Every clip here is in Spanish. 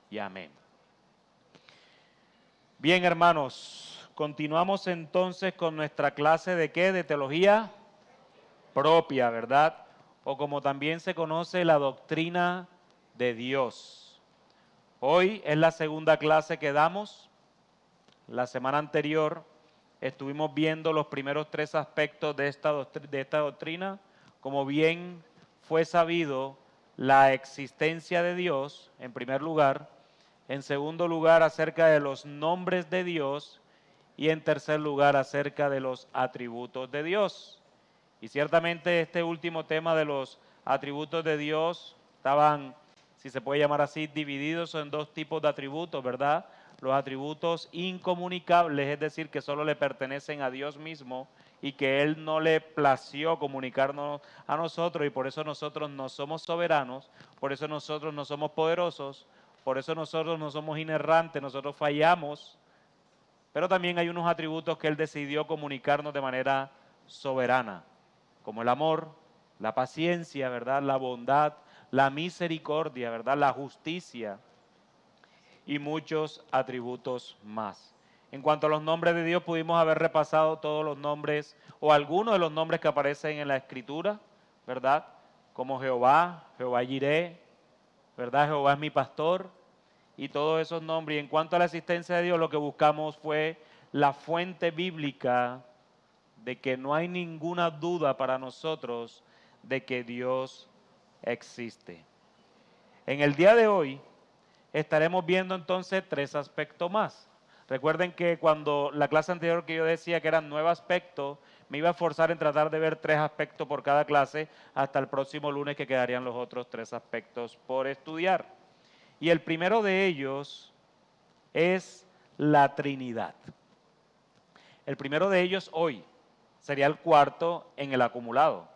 y amén. Bien, hermanos, continuamos entonces con nuestra clase de ¿qué? De teología propia, ¿verdad? O como también se conoce, la doctrina de Dios. Hoy es la segunda clase que damos. La semana anterior estuvimos viendo los primeros tres aspectos de esta doctrina. Como bien fue sabido, la existencia de Dios, en primer lugar. En segundo lugar, acerca de los nombres de Dios. Y en tercer lugar, acerca de los atributos de Dios. Y ciertamente este último tema de los atributos de Dios estaban, si se puede llamar así, divididos en dos tipos de atributos, ¿verdad? Los atributos incomunicables, es decir, que solo le pertenecen a Dios mismo y que Él no le plació comunicarnos a nosotros y por eso nosotros no somos soberanos, por eso nosotros no somos poderosos, por eso nosotros no somos inerrantes, nosotros fallamos, pero también hay unos atributos que Él decidió comunicarnos de manera soberana, como el amor, la paciencia, ¿verdad? La bondad, la misericordia, ¿verdad? La justicia y muchos atributos más. En cuanto a los nombres de Dios, pudimos haber repasado todos los nombres o algunos de los nombres que aparecen en la Escritura, ¿verdad? Como Jehová, Jehová Jireh, ¿verdad? Jehová es mi pastor y todos esos nombres. Y en cuanto a la existencia de Dios, lo que buscamos fue la fuente bíblica de que no hay ninguna duda para nosotros de que Dios existe. En el día de hoy estaremos viendo entonces tres aspectos más. Recuerden que cuando la clase anterior que yo decía que eran 9 aspectos, me iba a esforzar en tratar de ver 3 aspectos por cada clase hasta el próximo lunes que quedarían los otros 3 aspectos por estudiar. Y el primero de ellos es la Trinidad. El primero de ellos hoy sería el cuarto en el acumulado.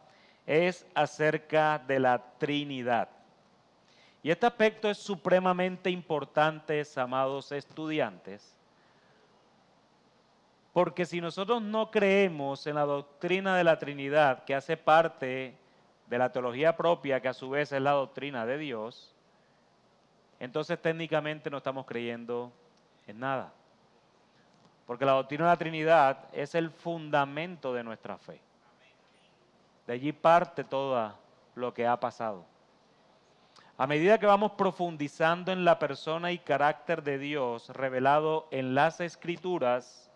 Es acerca de la Trinidad. Y este aspecto es supremamente importante, amados estudiantes, porque si nosotros no creemos en la doctrina de la Trinidad, que hace parte de la teología propia, que a su vez es la doctrina de Dios, entonces técnicamente no estamos creyendo en nada. Porque la doctrina de la Trinidad es el fundamento de nuestra fe. De allí parte todo lo que ha pasado. A medida que vamos profundizando en la persona y carácter de Dios revelado en las Escrituras,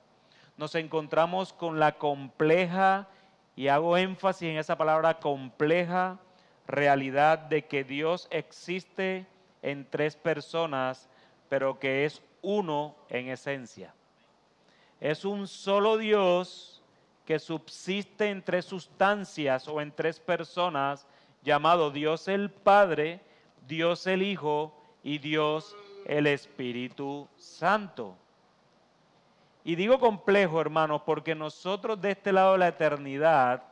nos encontramos con la compleja, y hago énfasis en esa palabra compleja, realidad de que Dios existe en 3 personas, pero que es uno en esencia. Es un solo Dios que subsiste en 3 sustancias o en 3 personas, llamado Dios el Padre, Dios el Hijo y Dios el Espíritu Santo. Y digo complejo, hermanos, porque nosotros de este lado de la eternidad,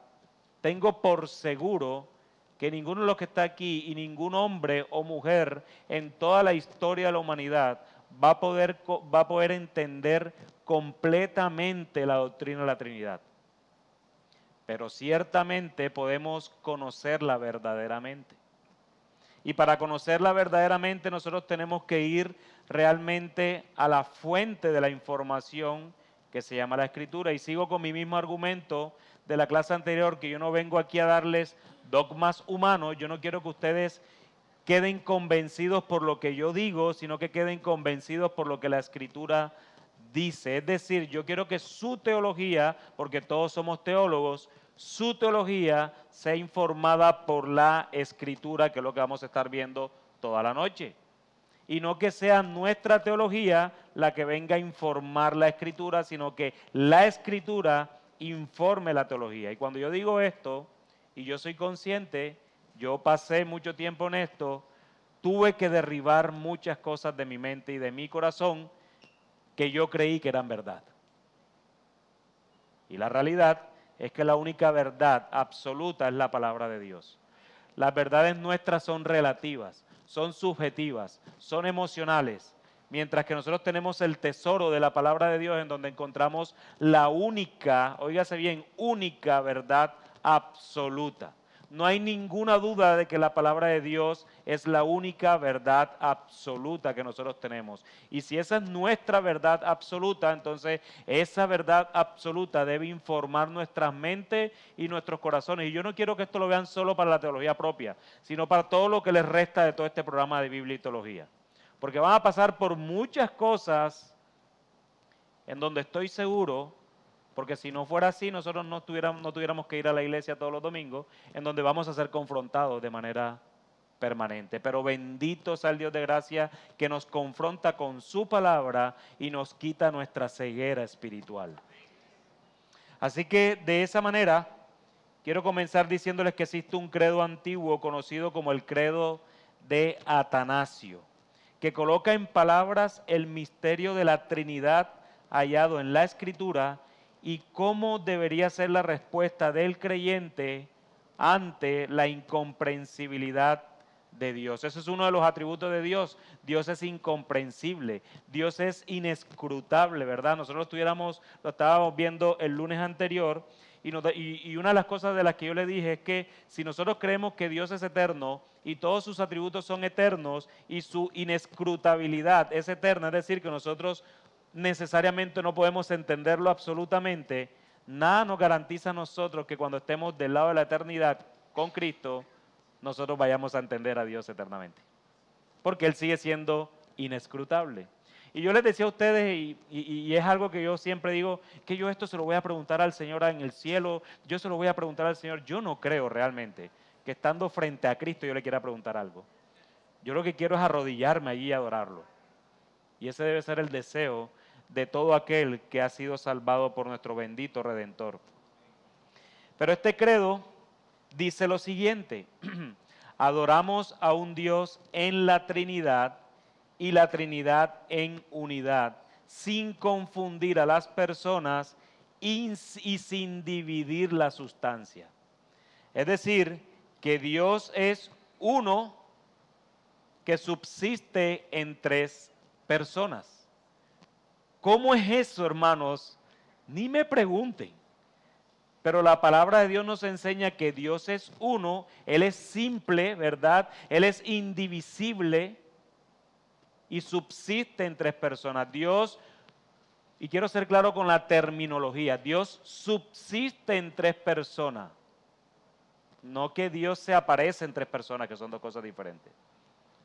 tengo por seguro que ninguno de los que está aquí y ningún hombre o mujer en toda la historia de la humanidad va a poder entender completamente la doctrina de la Trinidad. Pero ciertamente podemos conocerla verdaderamente. Y para conocerla verdaderamente nosotros tenemos que ir realmente a la fuente de la información que se llama la Escritura. Y sigo con mi mismo argumento de la clase anterior, que yo no vengo aquí a darles dogmas humanos. Yo no quiero que ustedes queden convencidos por lo que yo digo, sino que queden convencidos por lo que la Escritura dice. Es decir, yo quiero que su teología, porque todos somos teólogos, su teología sea informada por la Escritura, que es lo que vamos a estar viendo toda la noche. Y no que sea nuestra teología la que venga a informar la Escritura, sino que la Escritura informe la teología. Y cuando yo digo esto, y yo soy consciente, yo pasé mucho tiempo en esto, tuve que derribar muchas cosas de mi mente y de mi corazón que yo creí que eran verdad. Y la realidad es que la única verdad absoluta es la palabra de Dios. Las verdades nuestras son relativas, son subjetivas, son emocionales, mientras que nosotros tenemos el tesoro de la palabra de Dios en donde encontramos la única, óigase bien, única verdad absoluta. No hay ninguna duda de que la palabra de Dios es la única verdad absoluta que nosotros tenemos. Y si esa es nuestra verdad absoluta, entonces esa verdad absoluta debe informar nuestras mentes y nuestros corazones. Y yo no quiero que esto lo vean solo para la teología propia, sino para todo lo que les resta de todo este programa de Biblia y teología. Porque van a pasar por muchas cosas en donde estoy seguro, porque si no fuera así, nosotros no tuviéramos que ir a la iglesia todos los domingos, en donde vamos a ser confrontados de manera permanente. Pero bendito sea el Dios de gracia que nos confronta con su palabra y nos quita nuestra ceguera espiritual. Así que de esa manera, quiero comenzar diciéndoles que existe un credo antiguo conocido como el credo de Atanasio, que coloca en palabras el misterio de la Trinidad hallado en la Escritura y cómo debería ser la respuesta del creyente ante la incomprensibilidad de Dios. Ese es uno de los atributos de Dios. Dios es incomprensible, Dios es inescrutable, ¿verdad? Nosotros lo estábamos viendo el lunes anterior y una de las cosas de las que yo le dije es que si nosotros creemos que Dios es eterno y todos sus atributos son eternos y su inescrutabilidad es eterna, es decir, que nosotros necesariamente no podemos entenderlo absolutamente, nada nos garantiza a nosotros que cuando estemos del lado de la eternidad con Cristo, nosotros vayamos a entender a Dios eternamente. Porque Él sigue siendo inescrutable. Y yo les decía a ustedes, y es algo que yo siempre digo, que yo esto se lo voy a preguntar al Señor en el cielo, yo se lo voy a preguntar al Señor. Yo no creo realmente que estando frente a Cristo yo le quiera preguntar algo. Yo lo que quiero es arrodillarme allí y adorarlo. Y ese debe ser el deseo de todo aquel que ha sido salvado por nuestro bendito Redentor. Pero este credo dice lo siguiente: adoramos a un Dios en la Trinidad y la Trinidad en unidad, sin confundir a las personas y sin dividir la sustancia. Es decir, que Dios es uno que subsiste en tres personas. ¿Cómo es eso, hermanos? Ni me pregunten. Pero la palabra de Dios nos enseña que Dios es uno, Él es simple, ¿verdad? Él es indivisible y subsiste en tres personas. Dios, y quiero ser claro con la terminología, Dios subsiste en tres personas. No que Dios se aparece en tres personas, que son dos cosas diferentes.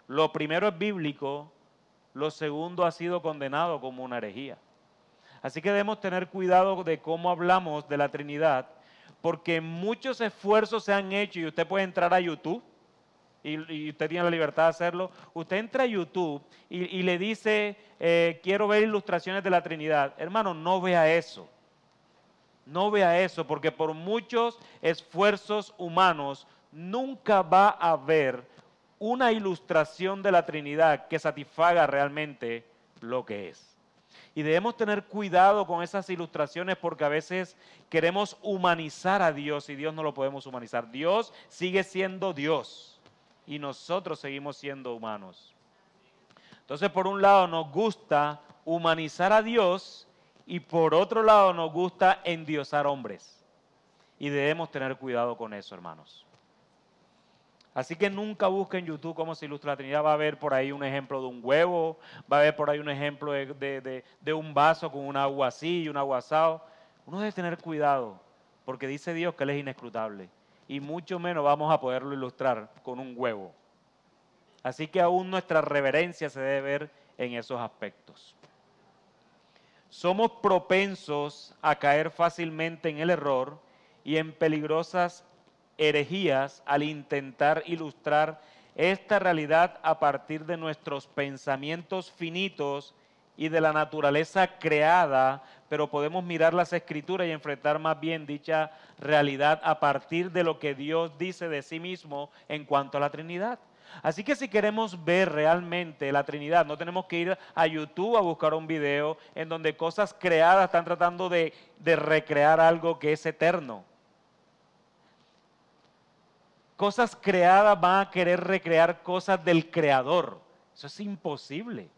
Lo primero es bíblico, lo segundo ha sido condenado como una herejía. Así que debemos tener cuidado de cómo hablamos de la Trinidad, porque muchos esfuerzos se han hecho y usted puede entrar a YouTube, y usted tiene la libertad de hacerlo. Usted entra a YouTube y le dice, quiero ver ilustraciones de la Trinidad. Hermano, no vea eso. No vea eso, porque por muchos esfuerzos humanos nunca va a haber una ilustración de la Trinidad que satisfaga realmente lo que es. Y debemos tener cuidado con esas ilustraciones porque a veces queremos humanizar a Dios y Dios no lo podemos humanizar. Dios sigue siendo Dios y nosotros seguimos siendo humanos. Entonces, por un lado nos gusta humanizar a Dios y por otro lado nos gusta endiosar hombres. Y debemos tener cuidado con eso, hermanos. Así que nunca busquen en YouTube cómo se ilustra la Trinidad. Va a haber por ahí un ejemplo de un huevo, va a haber por ahí un ejemplo de un vaso con un agua así y un agua asado. Uno debe tener cuidado, porque dice Dios que Él es inescrutable. Y mucho menos vamos a poderlo ilustrar con un huevo. Así que aún nuestra reverencia se debe ver en esos aspectos. Somos propensos a caer fácilmente en el error y en peligrosas herejías al intentar ilustrar esta realidad a partir de nuestros pensamientos finitos y de la naturaleza creada, pero podemos mirar las Escrituras y enfrentar más bien dicha realidad a partir de lo que Dios dice de sí mismo en cuanto a la Trinidad. Así que si queremos ver realmente la Trinidad, no tenemos que ir a YouTube a buscar un video en donde cosas creadas están tratando de recrear algo que es eterno. Cosas creadas van a querer recrear cosas del Creador. Eso es imposible.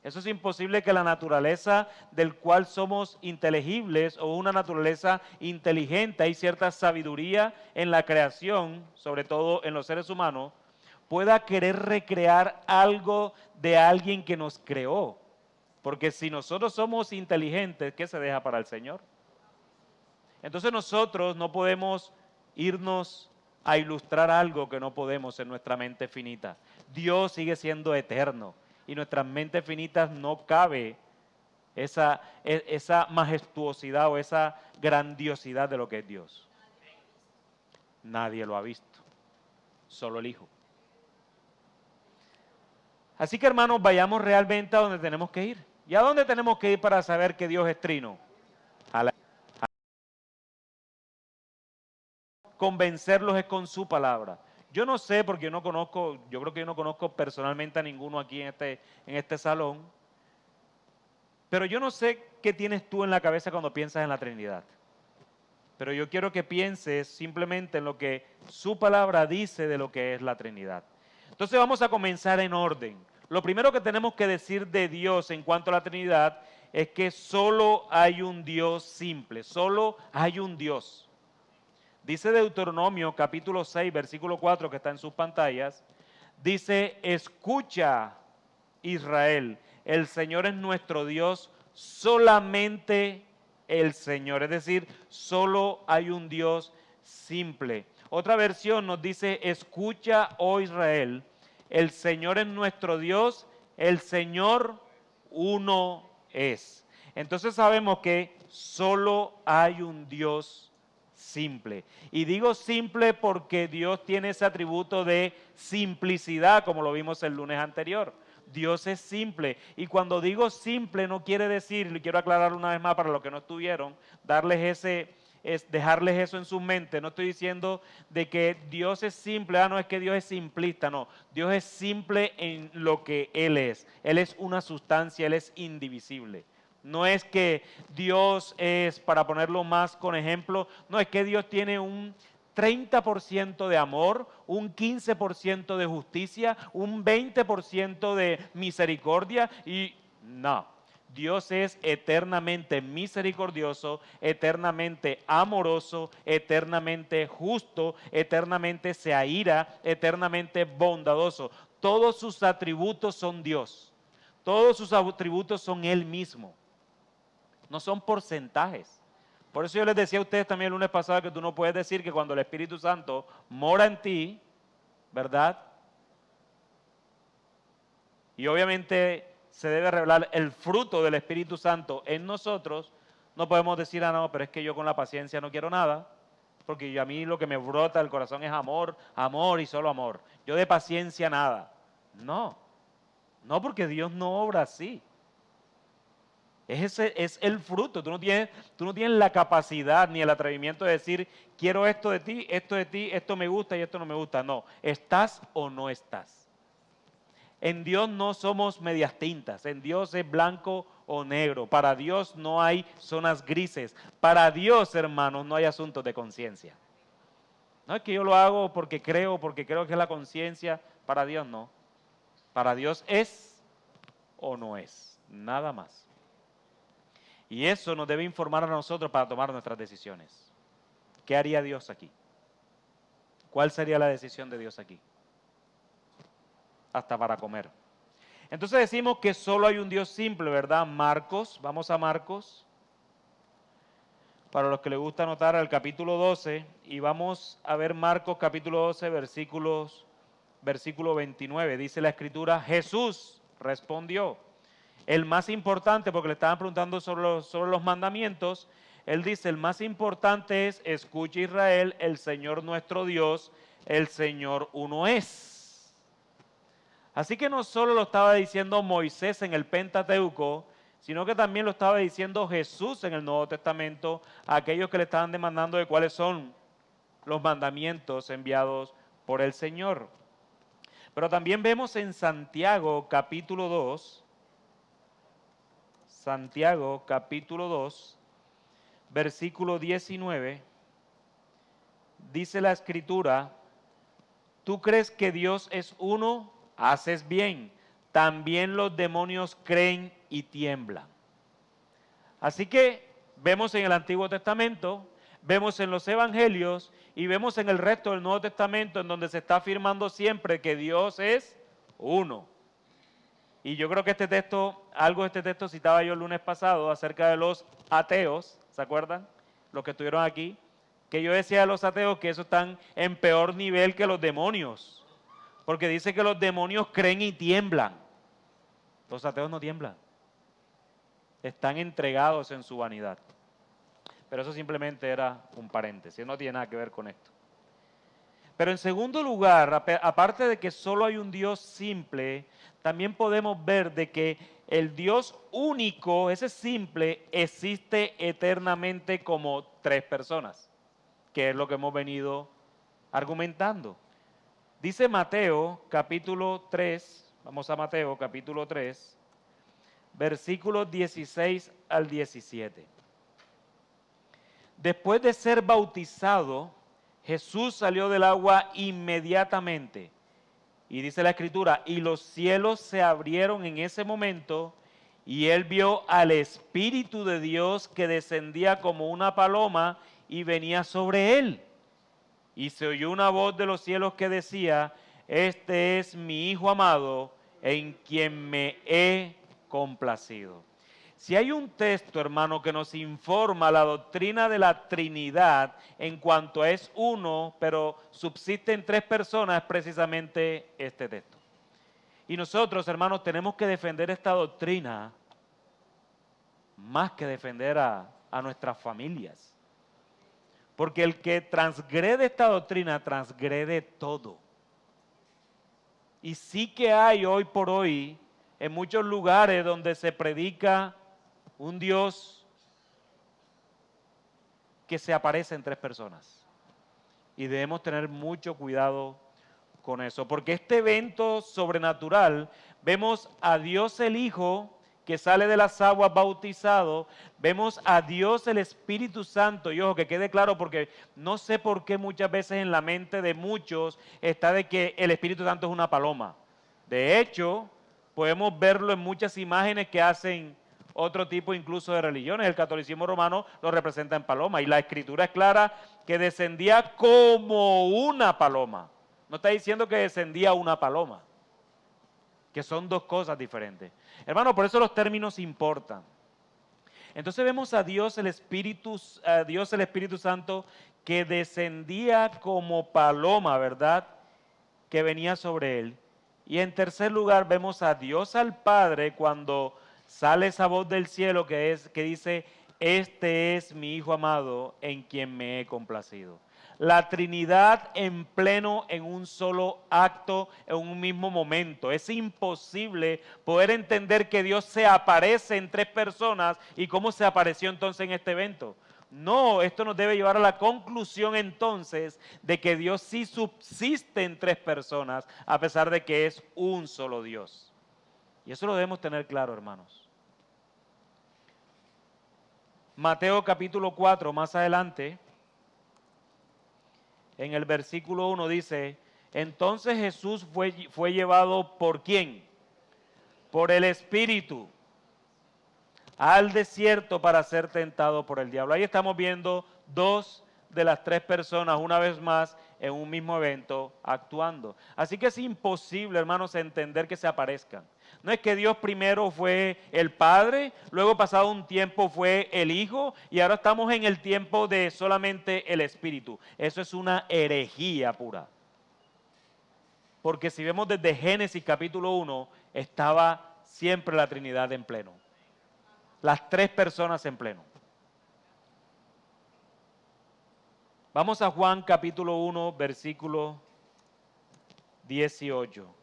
Eso es imposible que la naturaleza del cual somos inteligibles o una naturaleza inteligente, hay cierta sabiduría en la creación, sobre todo en los seres humanos, pueda querer recrear algo de alguien que nos creó. Porque si nosotros somos inteligentes, ¿qué se deja para el Señor? Entonces nosotros no podemos irnos a ilustrar algo que no podemos en nuestra mente finita. Dios sigue siendo eterno y nuestras mentes finitas no cabe esa majestuosidad o esa grandiosidad de lo que es Dios. Nadie lo ha visto, solo el Hijo. Así que hermanos, vayamos realmente a donde tenemos que ir. ¿Y a dónde tenemos que ir para saber que Dios es trino? Convencerlos es con su palabra. Yo no sé, porque yo no conozco, yo creo que yo no conozco personalmente a ninguno aquí en este salón, pero yo no sé qué tienes tú en la cabeza cuando piensas en la Trinidad. Pero yo quiero que pienses simplemente en lo que su palabra dice de lo que es la Trinidad. Entonces vamos a comenzar en orden. Lo primero que tenemos que decir de Dios en cuanto a la Trinidad es que solo hay un Dios simple, solo hay un Dios. Dice Deuteronomio capítulo 6, versículo 4, que está en sus pantallas, dice, escucha Israel, el Señor es nuestro Dios, solamente el Señor, es decir, solo hay un Dios simple. Otra versión nos dice, escucha, oh Israel, el Señor es nuestro Dios, el Señor uno es. Entonces sabemos que solo hay un Dios simple. Y digo simple porque Dios tiene ese atributo de simplicidad, como lo vimos el lunes anterior. Dios es simple. Y cuando digo simple no quiere decir, y quiero aclarar una vez más para los que no estuvieron, dejarles eso en su mente. No estoy diciendo de que Dios es simple, no es que Dios es simplista, no. Dios es simple en lo que Él es. Él es una sustancia, Él es indivisible. No es que Dios es, para ponerlo más con ejemplo, no es que Dios tiene un 30% de amor, un 15% de justicia, un 20% de misericordia y no. Dios es eternamente misericordioso, eternamente amoroso, eternamente justo, eternamente se aira, eternamente bondadoso. Todos sus atributos son Dios. Todos sus atributos son Él mismo. No son porcentajes. Por eso yo les decía a ustedes también el lunes pasado que tú no puedes decir que cuando el Espíritu Santo mora en ti, ¿verdad? Y obviamente se debe revelar el fruto del Espíritu Santo en nosotros, no podemos decir, no, pero es que yo con la paciencia no quiero nada, porque a mí lo que me brota del corazón es amor, amor y solo amor. Yo de paciencia nada. No, no, porque Dios no obra así. Es el fruto. Tú no tienes la capacidad ni el atrevimiento de decir, quiero esto de ti, esto me gusta y esto no me gusta. No, estás o no estás. En Dios no somos medias tintas. En Dios es blanco o negro. Para Dios no hay zonas grises. Para Dios, hermanos, no hay asuntos de conciencia. No es que yo lo hago porque creo que es la conciencia. Para Dios no. Para Dios es o no es. Nada más. Y eso nos debe informar a nosotros para tomar nuestras decisiones. ¿Qué haría Dios aquí? ¿Cuál sería la decisión de Dios aquí? Hasta para comer. Entonces decimos que solo hay un Dios simple, ¿verdad? Marcos, vamos a Marcos. Para los que les gusta anotar al capítulo 12, y vamos a ver Marcos capítulo 12, versículo 29. Dice la Escritura, Jesús respondió. El más importante, porque le estaban preguntando sobre los mandamientos, él dice, el más importante es, escucha Israel, el Señor nuestro Dios, el Señor uno es. Así que no solo lo estaba diciendo Moisés en el Pentateuco, sino que también lo estaba diciendo Jesús en el Nuevo Testamento a aquellos que le estaban demandando de cuáles son los mandamientos enviados por el Señor. Pero también vemos en Santiago capítulo 2, Santiago capítulo 2, versículo 19, dice la Escritura, ¿tú crees que Dios es uno? Haces bien. también los demonios creen y tiemblan. Así que vemos en el Antiguo Testamento, vemos en los Evangelios y vemos en el resto del Nuevo Testamento en donde se está afirmando siempre que Dios es uno. Y yo creo que este texto, algo de este texto citaba yo el lunes pasado acerca de los ateos, ¿se acuerdan? Los que estuvieron aquí, que yo decía de los ateos que esos están en peor nivel que los demonios, porque dice que los demonios creen y tiemblan. Los ateos no tiemblan, están entregados en su vanidad. Pero eso simplemente era un paréntesis, no tiene nada que ver con esto. Pero en segundo lugar, aparte de que solo hay un Dios simple, también podemos ver de que el Dios único, ese simple, existe eternamente como tres personas, que es lo que hemos venido argumentando. Dice Mateo capítulo 3, vamos a Mateo capítulo 3, versículos 16 al 17. Después de ser bautizado, Jesús salió del agua inmediatamente. Y dice la Escritura, y los cielos se abrieron en ese momento, y él vio al Espíritu de Dios que descendía como una paloma y venía sobre él. Y se oyó una voz de los cielos que decía, este es mi Hijo amado, en quien me he complacido. Si hay un texto, hermano, que nos informa la doctrina de la Trinidad en cuanto a es uno, pero subsisten tres personas, es precisamente este texto. Y nosotros, hermanos, tenemos que defender esta doctrina más que defender a nuestras familias. Porque el que transgrede esta doctrina, transgrede todo. Y sí que hay hoy por hoy, en muchos lugares donde se predica un Dios que se aparece en tres personas. Y debemos tener mucho cuidado con eso, porque este evento sobrenatural, vemos a Dios el Hijo que sale de las aguas bautizado, vemos a Dios el Espíritu Santo, y ojo, que quede claro, porque no sé por qué muchas veces en la mente de muchos está de que el Espíritu Santo es una paloma. De hecho, podemos verlo en muchas imágenes que hacen otro tipo incluso de religiones. El catolicismo romano lo representa en paloma, y la Escritura es clara que descendía como una paloma. No está diciendo que descendía una paloma, que son dos cosas diferentes. Hermano, por eso los términos importan. Entonces vemos a Dios el Espíritu Santo que descendía como paloma, ¿verdad? Que venía sobre él. Y en tercer lugar vemos a Dios al Padre cuando sale esa voz del cielo que dice, este es mi Hijo amado en quien me he complacido. La Trinidad en pleno, en un solo acto, en un mismo momento. Es imposible poder entender que Dios se aparece en tres personas y cómo se apareció entonces en este evento. No, esto nos debe llevar a la conclusión entonces de que Dios sí subsiste en tres personas, a pesar de que es un solo Dios. Y eso lo debemos tener claro, hermanos. Mateo capítulo 4, más adelante, en el versículo 1 dice, entonces Jesús fue llevado ¿por quién? Por el Espíritu al desierto para ser tentado por el diablo. Ahí estamos viendo dos de las tres personas una vez más en un mismo evento actuando. Así que es imposible, hermanos, entender que se aparezcan. No es que Dios primero fue el Padre, luego pasado un tiempo fue el Hijo y ahora estamos en el tiempo de solamente el Espíritu. Eso es una herejía pura. Porque si vemos desde Génesis capítulo 1, estaba siempre la Trinidad en pleno. Las tres personas en pleno. Vamos a Juan capítulo 1, versículo 18.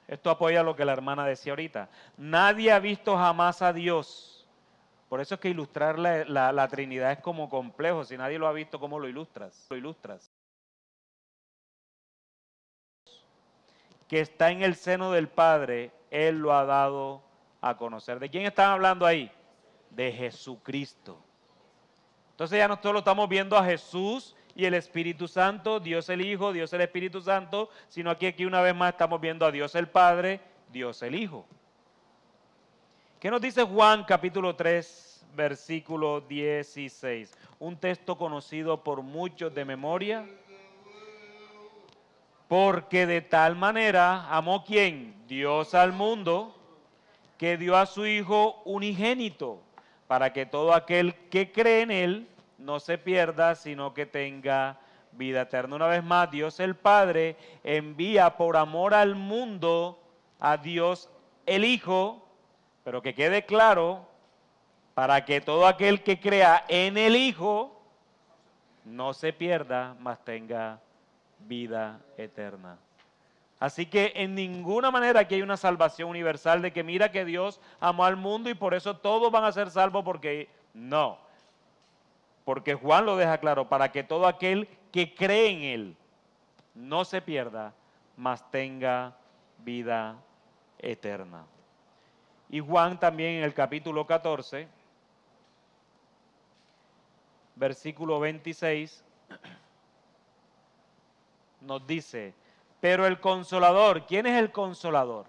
Esto apoya lo que la hermana decía ahorita. Nadie ha visto jamás a Dios. Por eso es que ilustrar la Trinidad es como complejo. Si nadie lo ha visto, ¿cómo lo ilustras? Lo ilustras. Que está en el seno del Padre, Él lo ha dado a conocer. ¿De quién están hablando ahí? De Jesucristo. Entonces ya no solo estamos viendo a Jesús y el Espíritu Santo, Dios el Hijo, Dios el Espíritu Santo, sino aquí una vez más estamos viendo a Dios el Padre, Dios el Hijo. ¿Qué nos dice Juan capítulo 3, versículo 16? Un texto conocido por muchos de memoria. Porque de tal manera amó ¿quién? Dios al mundo, que dio a su Hijo unigénito, para que todo aquel que cree en Él no se pierda, sino que tenga vida eterna. Una vez más, Dios el Padre envía por amor al mundo a Dios el Hijo, pero que quede claro, para que todo aquel que crea en el Hijo no se pierda, mas tenga vida eterna. Así que en ninguna manera aquí hay una salvación universal de que mira que Dios amó al mundo y por eso todos van a ser salvos, porque no. Porque Juan lo deja claro, para que todo aquel que cree en Él no se pierda, mas tenga vida eterna. Y Juan también en el capítulo 14, versículo 26, nos dice: pero el Consolador, ¿quién es el Consolador?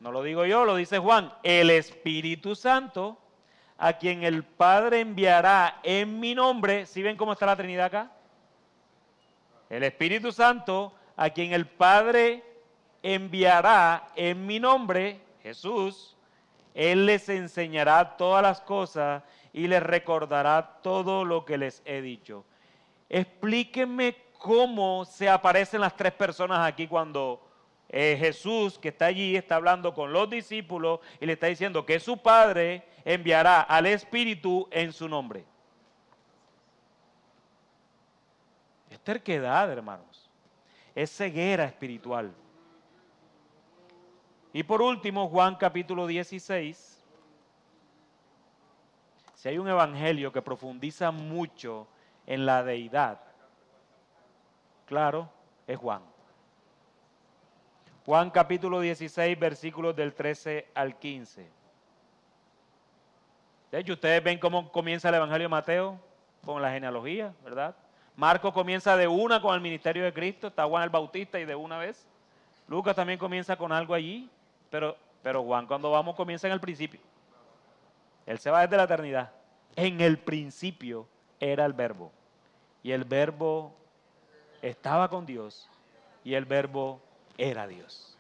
No lo digo yo, lo dice Juan, el Espíritu Santo, a quien el Padre enviará en mi nombre. ¿Sí ven cómo está la Trinidad acá? El Espíritu Santo, a quien el Padre enviará en mi nombre, Jesús, Él les enseñará todas las cosas y les recordará todo lo que les he dicho. Explíquenme cómo se aparecen las tres personas aquí cuando Jesús, que está allí, está hablando con los discípulos y le está diciendo que su Padre enviará al Espíritu en su nombre. Es terquedad, hermanos. Es ceguera espiritual. Y por último, Juan capítulo 16. Si hay un evangelio que profundiza mucho en la deidad, claro, es Juan. Juan capítulo 16, versículos del 13 al 15. De hecho, ustedes ven cómo comienza el evangelio de Mateo, con la genealogía, ¿verdad? Marcos comienza de una con el ministerio de Cristo, está Juan el Bautista y de una vez. Lucas también comienza con algo allí, pero Juan cuando vamos comienza en el principio. Él se va desde la eternidad. En el principio era el verbo, y el verbo estaba con Dios, y el verbo era Dios.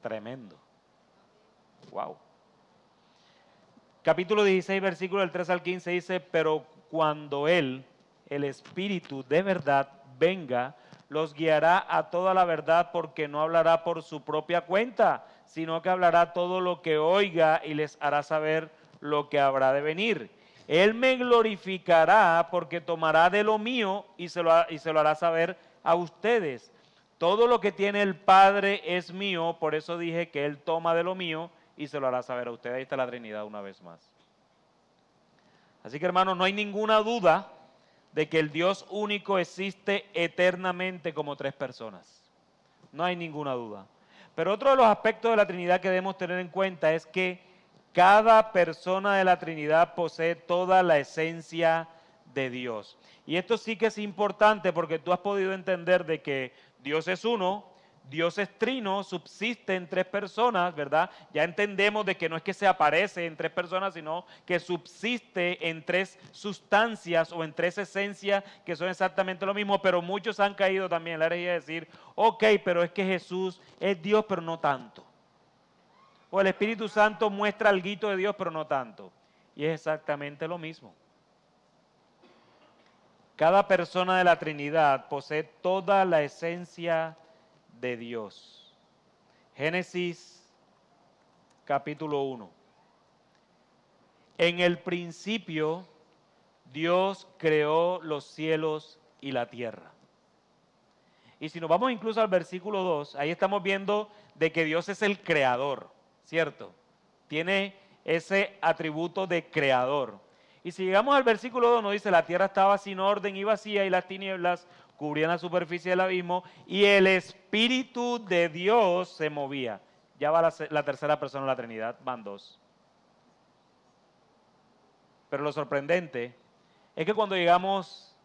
Tremendo. Wow. Capítulo 16, versículo del 3 al 15 dice: pero cuando Él, el Espíritu de verdad, venga, los guiará a toda la verdad, porque no hablará por su propia cuenta, sino que hablará todo lo que oiga y les hará saber lo que habrá de venir. Él me glorificará porque tomará de lo mío y se lo hará saber a ustedes. Todo lo que tiene el Padre es mío, por eso dije que Él toma de lo mío y se lo hará saber a ustedes. Ahí está la Trinidad una vez más. Así que, hermanos, no hay ninguna duda de que el Dios único existe eternamente como tres personas. No hay ninguna duda. Pero otro de los aspectos de la Trinidad que debemos tener en cuenta es que cada persona de la Trinidad posee toda la esencia de Dios. Y esto sí que es importante porque tú has podido entender de que Dios es uno, Dios es trino, subsiste en tres personas, ¿verdad? Ya entendemos de que no es que se aparece en tres personas, sino que subsiste en tres sustancias o en tres esencias que son exactamente lo mismo, pero muchos han caído también en la herejía de decir, ok, pero es que Jesús es Dios, pero no tanto. O el Espíritu Santo muestra alguito de Dios, pero no tanto. Y es exactamente lo mismo. Cada persona de la Trinidad posee toda la esencia de Dios. Génesis capítulo 1. En el principio Dios creó los cielos y la tierra. Y si nos vamos incluso al versículo 2, ahí estamos viendo de que Dios es el creador, ¿cierto? Tiene ese atributo de creador. Y si llegamos al versículo 2, nos dice: la tierra estaba sin orden y vacía, y las tinieblas cubrían la superficie del abismo, y el Espíritu de Dios se movía. Ya va la tercera persona de la Trinidad, van dos. Pero lo sorprendente es que cuando llegamos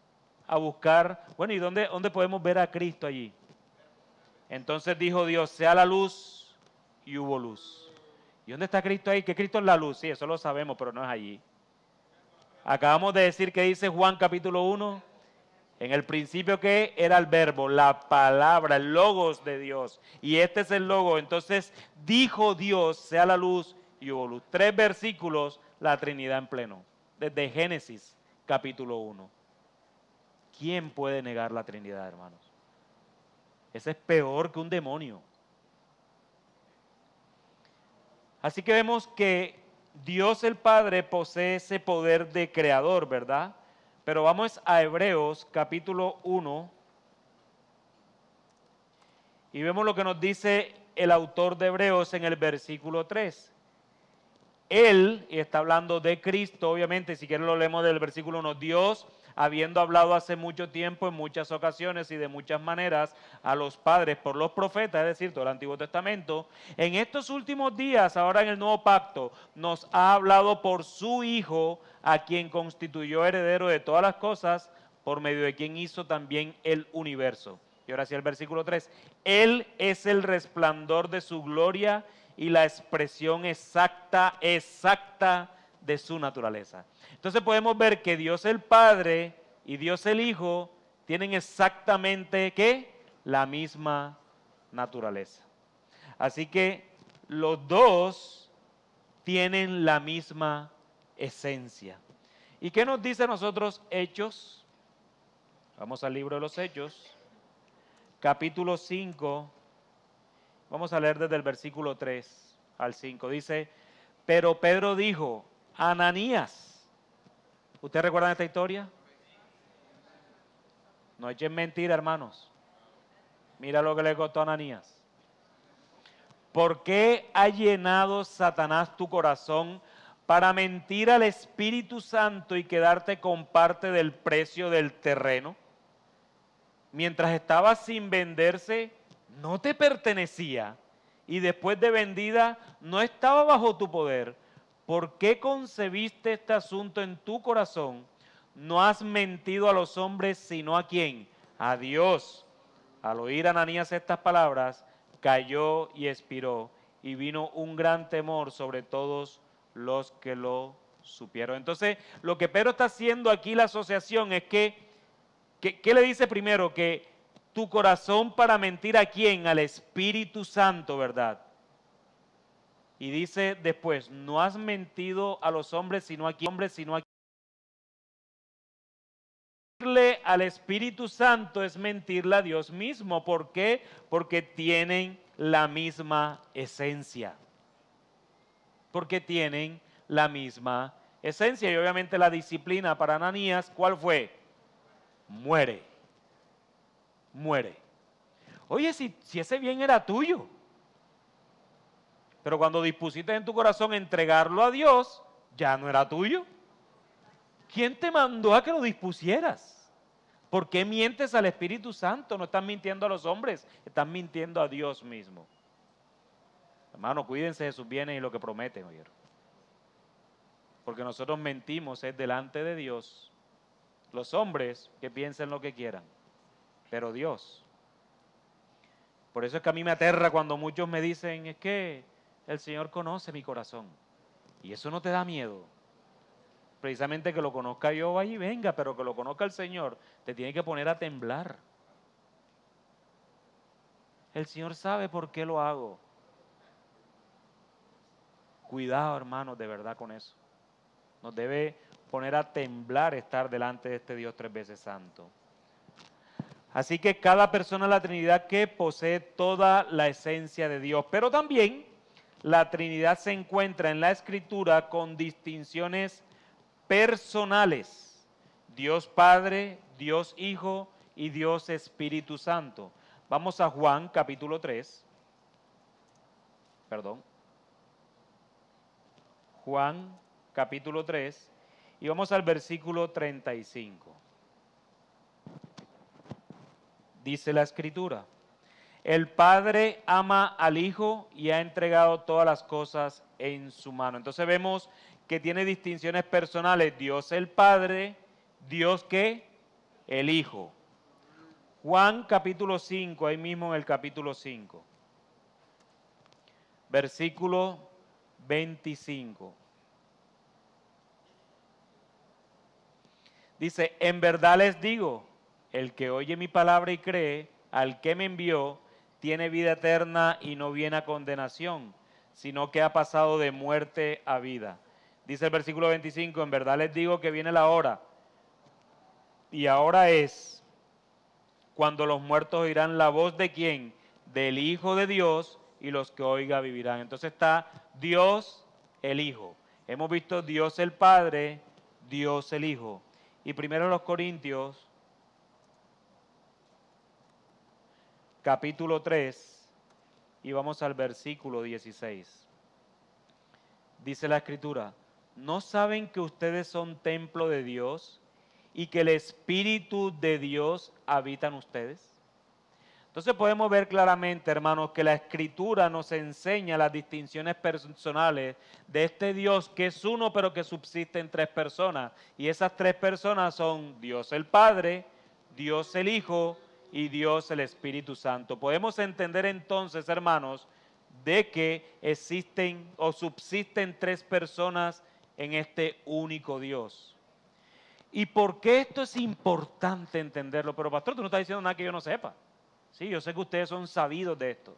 a buscar, bueno, ¿y dónde podemos ver a Cristo allí? Entonces dijo Dios, sea la luz, y hubo luz. ¿Y dónde está Cristo ahí? Que Cristo es la luz, sí, eso lo sabemos, pero no es allí. Acabamos de decir que dice Juan capítulo 1, en el principio que era el verbo, la palabra, el logos de Dios. Y este es el logo. Entonces dijo Dios, sea la luz, y hubo luz. 3 versículos, la Trinidad en pleno. Desde Génesis capítulo 1. ¿Quién puede negar la Trinidad, hermanos? Ese es peor que un demonio. Así que vemos que Dios el Padre posee ese poder de creador, ¿verdad? Pero vamos a Hebreos capítulo 1 y vemos lo que nos dice el autor de Hebreos en el versículo 3. Él, y está hablando de Cristo, obviamente, si quieren lo leemos del versículo 1, Dios, habiendo hablado hace mucho tiempo, en muchas ocasiones y de muchas maneras, a los padres por los profetas, es decir, todo el Antiguo Testamento, en estos últimos días, ahora en el Nuevo Pacto, nos ha hablado por su Hijo, a quien constituyó heredero de todas las cosas, por medio de quien hizo también el universo. Y ahora sí el versículo 3, Él es el resplandor de su gloria y la expresión exacta de su naturaleza. Entonces podemos ver que Dios el Padre y Dios el Hijo tienen exactamente ¿qué? La misma naturaleza. Así que los dos tienen la misma esencia. ¿Y qué nos dice a nosotros Hechos? Vamos al libro de los Hechos, capítulo 5. Vamos a leer desde el versículo 3 al 5. Dice, pero Pedro dijo, Ananías. ¿Ustedes recuerdan esta historia? No echen mentira, hermanos. Mira lo que le costó a Ananías. ¿Por qué ha llenado Satanás tu corazón para mentir al Espíritu Santo y quedarte con parte del precio del terreno? Mientras estaba sin venderse, no te pertenecía, y después de vendida no estaba bajo tu poder. ¿Por qué concebiste este asunto en tu corazón? No has mentido a los hombres, sino ¿a quién? A Dios. Al oír Ananías estas palabras, cayó y expiró, y vino un gran temor sobre todos los que lo supieron. Entonces, lo que Pedro está haciendo aquí, la asociación, es que ¿qué le dice primero? Que tu corazón para mentir ¿a quién? Al Espíritu Santo, ¿verdad? Y dice después, no has mentido a los hombres, sino a quién. Mentirle al Espíritu Santo es mentirle a Dios mismo. ¿Por qué? Porque tienen la misma esencia. Porque tienen la misma esencia. Y obviamente la disciplina para Ananías, ¿cuál fue? Muere. Oye, si ese bien era tuyo, pero cuando dispusiste en tu corazón entregarlo a Dios, ya no era tuyo. ¿Quién te mandó a que lo dispusieras? ¿Por qué mientes al Espíritu Santo? No estás mintiendo a los hombres, estás mintiendo a Dios mismo. Hermano, cuídense de sus bienes y lo que prometen, oyeron. Porque nosotros mentimos es delante de Dios. Los hombres que piensen lo que quieran, pero Dios. Por eso es que a mí me aterra cuando muchos me dicen, es que el Señor conoce mi corazón. Y eso no te da miedo. Precisamente que lo conozca yo, vaya y venga, pero que lo conozca el Señor, te tiene que poner a temblar. El Señor sabe por qué lo hago. Cuidado, hermanos, de verdad con eso. Nos debe poner a temblar estar delante de este Dios 3 veces santo. Así que cada persona de la Trinidad que posee toda la esencia de Dios, pero también la Trinidad se encuentra en la Escritura con distinciones personales. Dios Padre, Dios Hijo y Dios Espíritu Santo. Vamos a Juan capítulo 3. Juan capítulo 3 y vamos al versículo 35. Dice la Escritura, el Padre ama al Hijo y ha entregado todas las cosas en su mano. Entonces vemos que tiene distinciones personales, Dios el Padre, Dios ¿qué? El Hijo. Juan capítulo 5, ahí mismo en el capítulo 5, versículo 25. Dice, en verdad les digo, el que oye mi palabra y cree al que me envió, tiene vida eterna y no viene a condenación, sino que ha pasado de muerte a vida. Dice el versículo 25, en verdad les digo que viene la hora, y ahora es, cuando los muertos oirán la voz de ¿quién? Del Hijo de Dios, y los que oiga vivirán. Entonces está Dios el Hijo. Hemos visto Dios el Padre, Dios el Hijo. Y primero los Corintios, capítulo 3, y vamos al versículo 16. Dice la Escritura, ¿no saben que ustedes son templo de Dios y que el Espíritu de Dios habita en ustedes? Entonces podemos ver claramente, hermanos, que la Escritura nos enseña las distinciones personales de este Dios que es uno, pero que subsiste en tres personas. Y esas tres personas son Dios el Padre, Dios el Hijo y Dios el Espíritu Santo. Podemos entender entonces, hermanos, de que existen o subsisten tres personas en este único Dios. ¿Y por qué esto es importante entenderlo? Pero pastor, tú no estás diciendo nada que yo no sepa. Sí, yo sé que ustedes son sabidos de esto.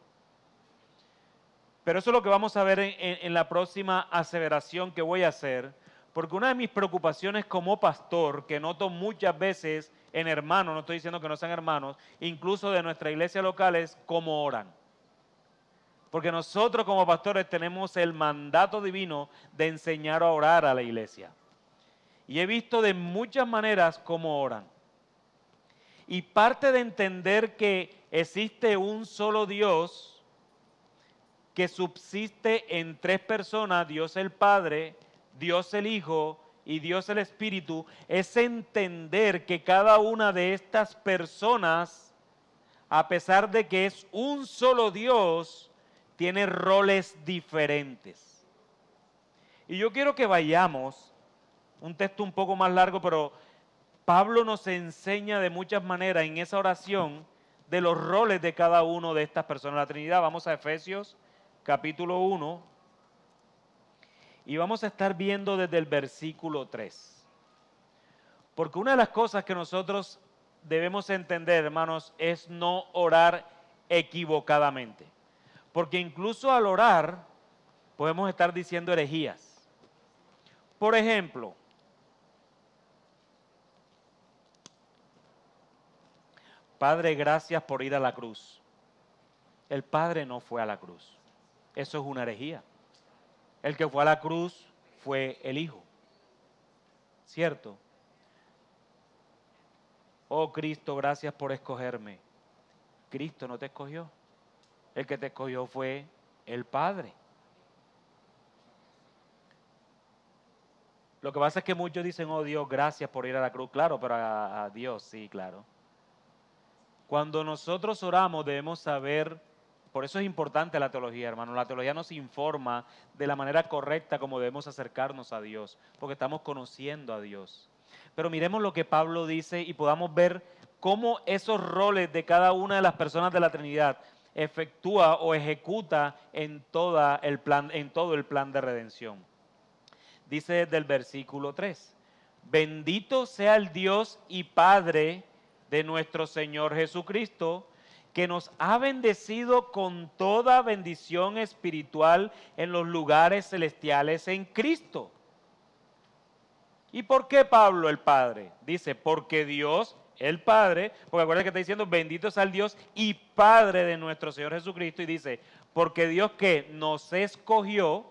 Pero eso es lo que vamos a ver en la próxima aseveración que voy a hacer, porque una de mis preocupaciones como pastor, que noto muchas veces en hermanos, no estoy diciendo que no sean hermanos, incluso de nuestra iglesia local, es cómo oran. Porque nosotros como pastores tenemos el mandato divino de enseñar a orar a la iglesia. Y he visto de muchas maneras cómo oran. Y parte de entender que existe un solo Dios que subsiste en tres personas, Dios el Padre, Dios el Hijo y Dios el Espíritu, es entender que cada una de estas personas, a pesar de que es un solo Dios, tiene roles diferentes. Y yo quiero que vayamos, un texto un poco más largo, pero Pablo nos enseña de muchas maneras en esa oración de los roles de cada uno de estas personas de la Trinidad. Vamos a Efesios capítulo 1 y vamos a estar viendo desde el versículo 3. Porque una de las cosas que nosotros debemos entender, hermanos, es no orar equivocadamente. Porque incluso al orar podemos estar diciendo herejías. Por ejemplo, Padre, gracias por ir a la cruz. El Padre no fue a la cruz. Eso es una herejía. El que fue a la cruz fue el Hijo. ¿Cierto? Oh Cristo, gracias por escogerme. Cristo no te escogió. El que te escogió fue el Padre. Lo que pasa es que muchos dicen, oh Dios, gracias por ir a la cruz. Claro, pero a Dios sí, claro. Cuando nosotros oramos debemos saber, por eso es importante la teología, hermano. La teología nos informa de la manera correcta como debemos acercarnos a Dios, porque estamos conociendo a Dios. Pero miremos lo que Pablo dice y podamos ver cómo esos roles de cada una de las personas de la Trinidad efectúa o ejecuta en todo el plan de redención. Dice desde el versículo 3, bendito sea el Dios y Padre de nuestro Señor Jesucristo, que nos ha bendecido con toda bendición espiritual en los lugares celestiales en Cristo. ¿Y por qué Pablo el Padre? Dice, porque Dios el Padre, porque acuérdense que está diciendo, bendito sea el Dios y Padre de nuestro Señor Jesucristo, y dice, porque Dios que nos escogió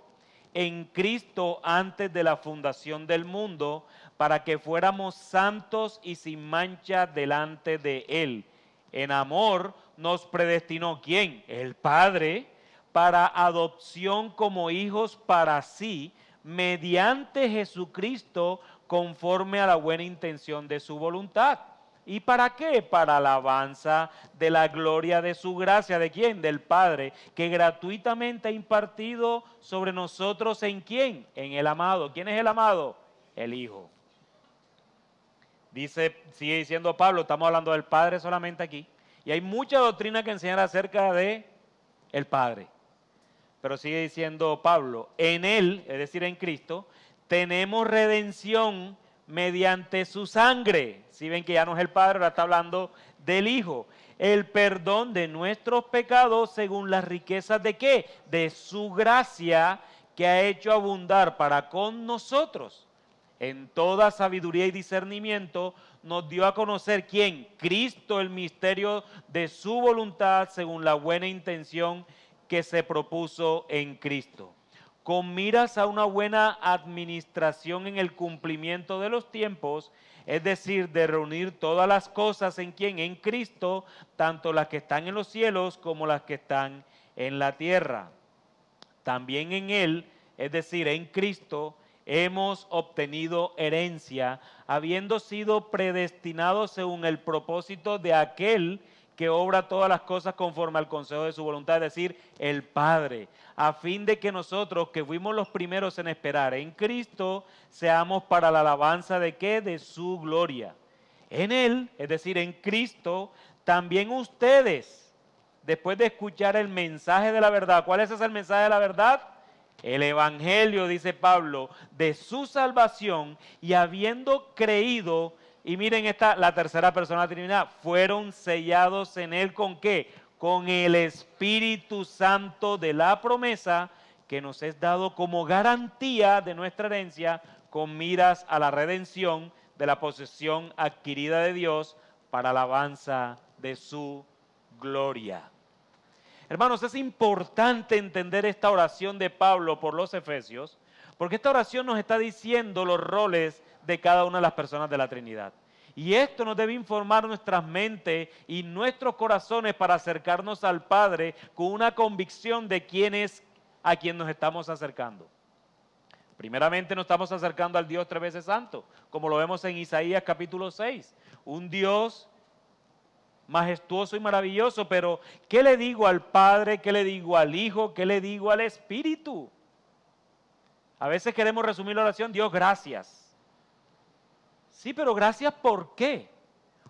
en Cristo antes de la fundación del mundo, para que fuéramos santos y sin mancha delante de Él. En amor nos predestinó, ¿quién? El Padre, para adopción como hijos para sí, mediante Jesucristo, conforme a la buena intención de su voluntad. ¿Y para qué? Para alabanza de la gloria de su gracia. ¿De quién? Del Padre, que gratuitamente ha impartido sobre nosotros ¿en quién? En el amado. ¿Quién es el amado? El Hijo. Dice, sigue diciendo Pablo, estamos hablando del Padre solamente aquí. Y hay mucha doctrina que enseñar acerca de el Padre. Pero sigue diciendo Pablo, en Él, es decir, en Cristo, tenemos redención mediante su sangre. Si ven que ya no es el Padre, ahora está hablando del Hijo. El perdón de nuestros pecados según las riquezas de ¿qué? De su gracia que ha hecho abundar para con nosotros. En toda sabiduría y discernimiento nos dio a conocer ¿quién? Cristo, el misterio de su voluntad según la buena intención que se propuso en Cristo, con miras a una buena administración en el cumplimiento de los tiempos, es decir, de reunir todas las cosas en quien, en Cristo, tanto las que están en los cielos como las que están en la tierra. También en Él, es decir, en Cristo, hemos obtenido herencia, habiendo sido predestinados según el propósito de aquel que obra todas las cosas conforme al consejo de su voluntad, es decir, el Padre, a fin de que nosotros, que fuimos los primeros en esperar en Cristo, seamos para la alabanza de ¿qué? De su gloria. En Él, es decir, en Cristo, también ustedes, después de escuchar el mensaje de la verdad, ¿cuál es ese el mensaje de la verdad? El Evangelio, dice Pablo, de su salvación, y habiendo creído, y miren la tercera persona de la Trinidad, fueron sellados en Él ¿con qué? Con el Espíritu Santo de la promesa que nos es dado como garantía de nuestra herencia con miras a la redención de la posesión adquirida de Dios para alabanza de su gloria. Hermanos, es importante entender esta oración de Pablo por los Efesios, porque esta oración nos está diciendo los roles de cada una de las personas de la Trinidad. Y esto nos debe informar nuestras mentes y nuestros corazones para acercarnos al Padre con una convicción de quién es a quien nos estamos acercando. Primeramente nos estamos acercando al Dios tres veces santo, como lo vemos en Isaías capítulo 6. Un Dios majestuoso y maravilloso, pero ¿qué le digo al Padre? ¿Qué le digo al Hijo? ¿Qué le digo al Espíritu? A veces queremos resumir la oración, Dios, gracias. Sí, pero gracias ¿por qué?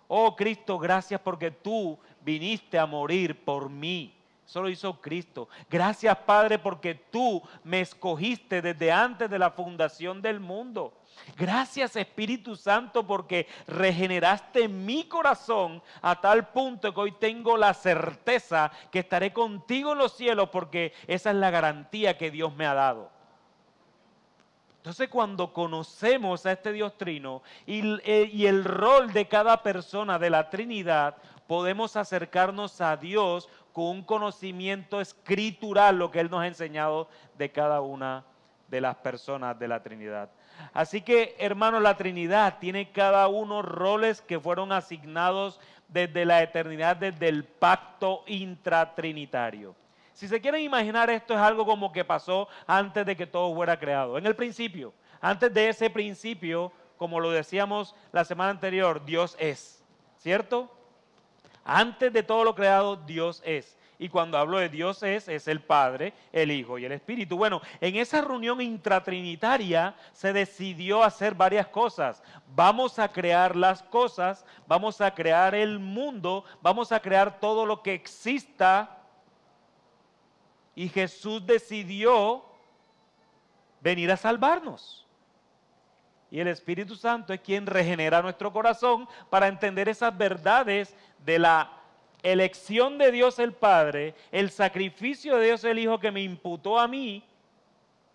Oh Cristo, gracias porque tú viniste a morir por mí. Eso lo hizo Cristo. Gracias Padre porque tú me escogiste desde antes de la fundación del mundo. Gracias Espíritu Santo porque regeneraste mi corazón a tal punto que hoy tengo la certeza que estaré contigo en los cielos porque esa es la garantía que Dios me ha dado. Entonces cuando conocemos a este Dios trino y el rol de cada persona de la Trinidad, podemos acercarnos a Dios con un conocimiento escritural, lo que Él nos ha enseñado de cada una de las personas de la Trinidad. Así que, hermanos, la Trinidad tiene cada uno roles que fueron asignados desde la eternidad, desde el pacto intratrinitario. Si se quieren imaginar, esto es algo como que pasó antes de que todo fuera creado. En el principio, antes de ese principio, como lo decíamos la semana anterior, Dios es, ¿cierto? Antes de todo lo creado, Dios es. Y cuando hablo de Dios es el Padre, el Hijo y el Espíritu. Bueno, en esa reunión intratrinitaria se decidió hacer varias cosas. Vamos a crear las cosas, vamos a crear el mundo, vamos a crear todo lo que exista. Y Jesús decidió venir a salvarnos. Y el Espíritu Santo es quien regenera nuestro corazón para entender esas verdades de la elección de Dios el Padre, el sacrificio de Dios el Hijo que me imputó a mí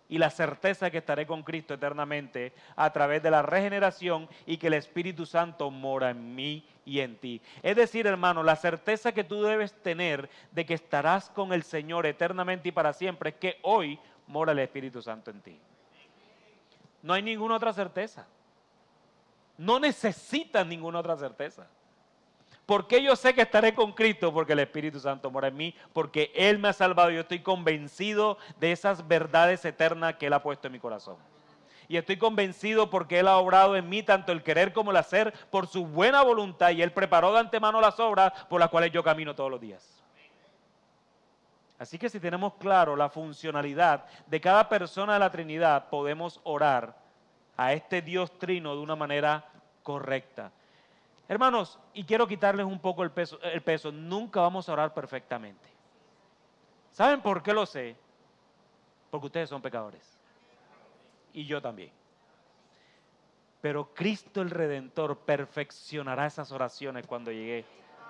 y la certeza que estaré con Cristo eternamente a través de la regeneración y que el Espíritu Santo mora en mí y en ti. Es decir, hermano, la certeza que tú debes tener de que estarás con el Señor eternamente y para siempre es que hoy mora el Espíritu Santo en ti. No hay ninguna otra certeza. No necesitas ninguna otra certeza. ¿Por qué yo sé que estaré con Cristo? Porque el Espíritu Santo mora en mí, porque Él me ha salvado y yo estoy convencido de esas verdades eternas que Él ha puesto en mi corazón. y estoy convencido porque Él ha obrado en mí tanto el querer como el hacer por su buena voluntad, y Él preparó de antemano las obras por las cuales yo camino todos los días. Así que si tenemos claro la funcionalidad de cada persona de la Trinidad, podemos orar a este Dios trino de una manera correcta. Hermanos, y quiero quitarles un poco el peso, nunca vamos a orar perfectamente. ¿Saben por qué lo sé? Porque ustedes son pecadores. Y yo también. Pero Cristo el Redentor perfeccionará esas oraciones cuando llegue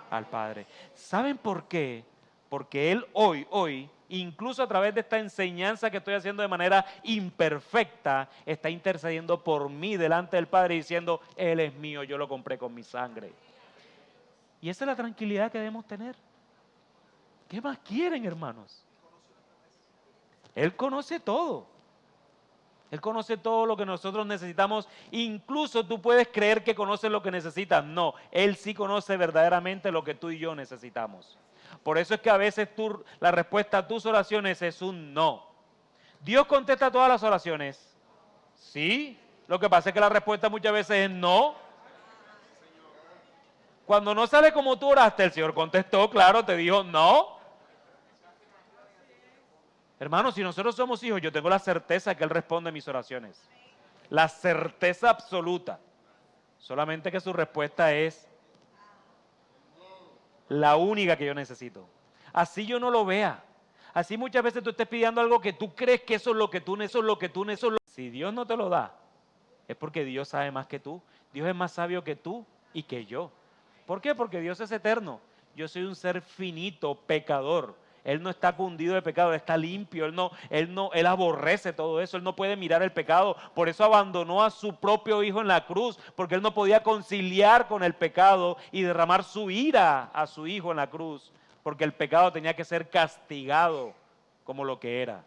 al Padre. ¿Saben por qué? Porque Él hoy, incluso a través de esta enseñanza que estoy haciendo de manera imperfecta, está intercediendo por mí delante del Padre diciendo, Él es mío, yo lo compré con mi sangre. Y esa es la tranquilidad que debemos tener. ¿Qué más quieren, hermanos? Él conoce todo. Él conoce todo lo que nosotros necesitamos. Incluso tú puedes creer que conoce lo que necesitas. No, Él sí conoce verdaderamente lo que tú y yo necesitamos. Por eso es que a veces la respuesta a tus oraciones es un no. ¿Dios contesta todas las oraciones? Sí. Lo que pasa es que la respuesta muchas veces es no. Cuando no sale como tú oraste, el Señor contestó, claro, te dijo no. Hermanos, si nosotros somos hijos, yo tengo la certeza que Él responde a mis oraciones. La certeza absoluta. Solamente que su respuesta es la única que yo necesito. Así yo no lo vea. Así muchas veces tú estés pidiendo algo que tú crees que eso es lo que tú necesitas. Si Dios no te lo da, es porque Dios sabe más que tú. Dios es más sabio que tú y que yo. ¿Por qué? Porque Dios es eterno. Yo soy un ser finito, pecador. Él no está cundido de pecado, Él está limpio, Él aborrece todo eso, Él no puede mirar el pecado, por eso abandonó a su propio Hijo en la cruz, porque Él no podía conciliar con el pecado y derramar su ira a su Hijo en la cruz, porque el pecado tenía que ser castigado como lo que era.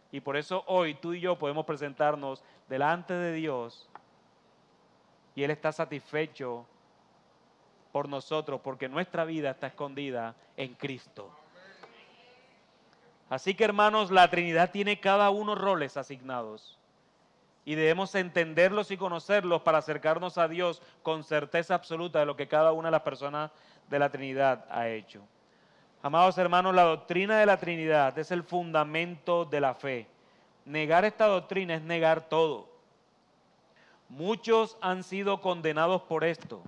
Y por eso hoy tú y yo podemos presentarnos delante de Dios y Él está satisfecho por nosotros, porque nuestra vida está escondida en Cristo. Así que, hermanos, la Trinidad tiene cada uno roles asignados y debemos entenderlos y conocerlos para acercarnos a Dios con certeza absoluta de lo que cada una de las personas de la Trinidad ha hecho. Amados hermanos, la doctrina de la Trinidad es el fundamento de la fe. Negar esta doctrina es negar todo. Muchos han sido condenados por esto.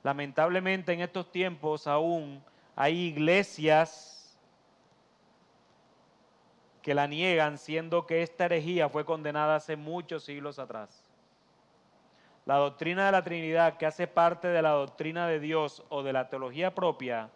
Lamentablemente en estos tiempos aún hay iglesias que la niegan, siendo que esta herejía fue condenada hace muchos siglos atrás. La doctrina de la Trinidad, que hace parte de la doctrina de Dios o de la teología propia,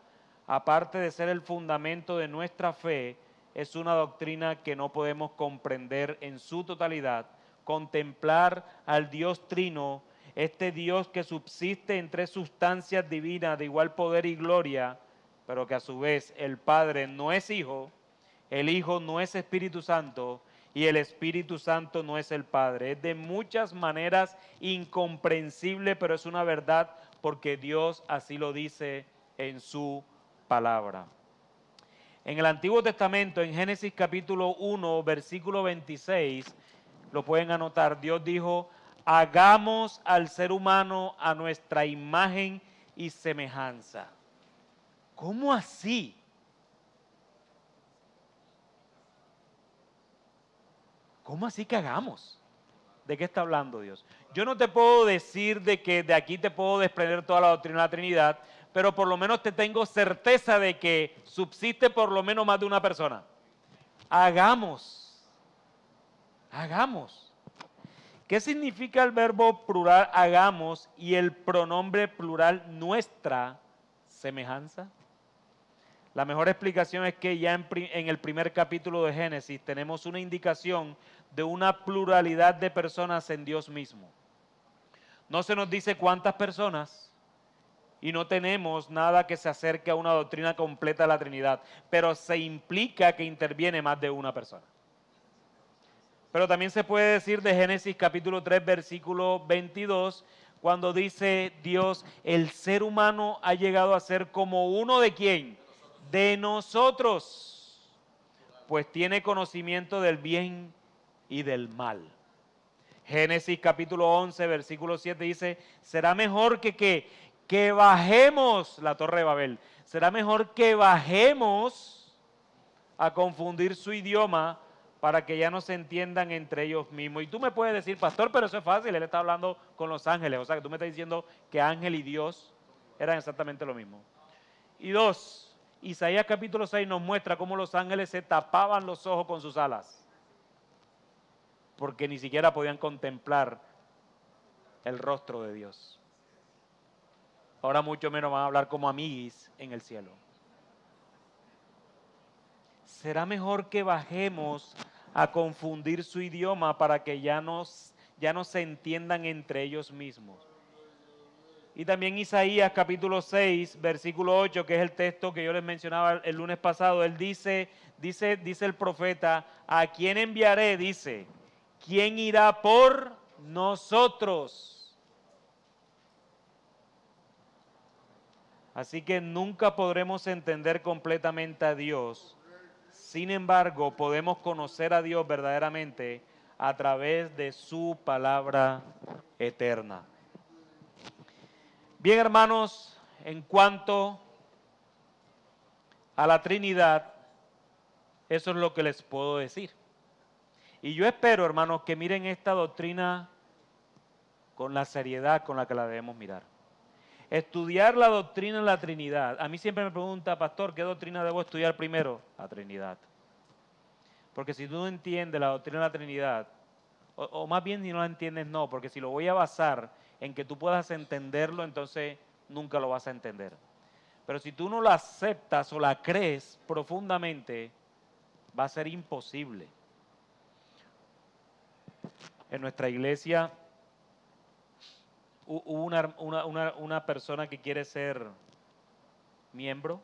aparte de ser el fundamento de nuestra fe, es una doctrina que no podemos comprender en su totalidad. Contemplar al Dios trino, este Dios que subsiste en tres sustancias divinas de igual poder y gloria, pero que a su vez el Padre no es Hijo, el Hijo no es Espíritu Santo y el Espíritu Santo no es el Padre. Es de muchas maneras incomprensible, pero es una verdad porque Dios así lo dice en su palabra. En el Antiguo Testamento, en Génesis capítulo 1, versículo 26, lo pueden anotar, Dios dijo, hagamos al ser humano a nuestra imagen y semejanza. ¿Cómo así? ¿Cómo así que hagamos? ¿De qué está hablando Dios? Yo no te puedo decir de que de aquí te puedo desprender toda la doctrina de la Trinidad, pero por lo menos te tengo certeza de que subsiste por lo menos más de una persona. Hagamos. Hagamos. ¿Qué significa el verbo plural hagamos y el pronombre plural nuestra semejanza? La mejor explicación es que ya en el primer capítulo de Génesis tenemos una indicación de una pluralidad de personas en Dios mismo. No se nos dice cuántas personas y no tenemos nada que se acerque a una doctrina completa de la Trinidad, pero se implica que interviene más de una persona. Pero también se puede decir de Génesis capítulo 3, versículo 22, cuando dice Dios, el ser humano ha llegado a ser como uno de ¿quién? De nosotros, pues tiene conocimiento del bien y del mal. Génesis capítulo 11, versículo 7 dice, será mejor que bajemos la torre de Babel. Será mejor que bajemos a confundir su idioma para que ya no se entiendan entre ellos mismos. Y tú me puedes decir, pastor, pero eso es fácil, él está hablando con los ángeles. O sea, que tú me estás diciendo que ángel y Dios eran exactamente lo mismo. Y dos, Isaías capítulo 6 nos muestra cómo los ángeles se tapaban los ojos con sus alas, porque ni siquiera podían contemplar el rostro de Dios. Ahora mucho menos van a hablar como amiguis en el cielo. Será mejor que bajemos a confundir su idioma para que ya no se entiendan entre ellos mismos. Y también Isaías capítulo 6, versículo 8, que es el texto que yo les mencionaba el lunes pasado, él dice el profeta, ¿a quién enviaré? Dice, ¿quién irá por nosotros? Así que nunca podremos entender completamente a Dios. Sin embargo, podemos conocer a Dios verdaderamente a través de su palabra eterna. Bien, hermanos, en cuanto a la Trinidad, eso es lo que les puedo decir. Y yo espero, hermanos, que miren esta doctrina con la seriedad con la que la debemos mirar. Estudiar la doctrina de la Trinidad. A mí siempre me pregunta, pastor, ¿qué doctrina debo estudiar primero? La Trinidad. Porque si tú no entiendes la doctrina de la Trinidad, o más bien si no la entiendes, no, porque si lo voy a basar en que tú puedas entenderlo, entonces nunca lo vas a entender. Pero si tú no la aceptas o la crees profundamente, va a ser imposible. En nuestra iglesia hubo una persona que quiere ser miembro,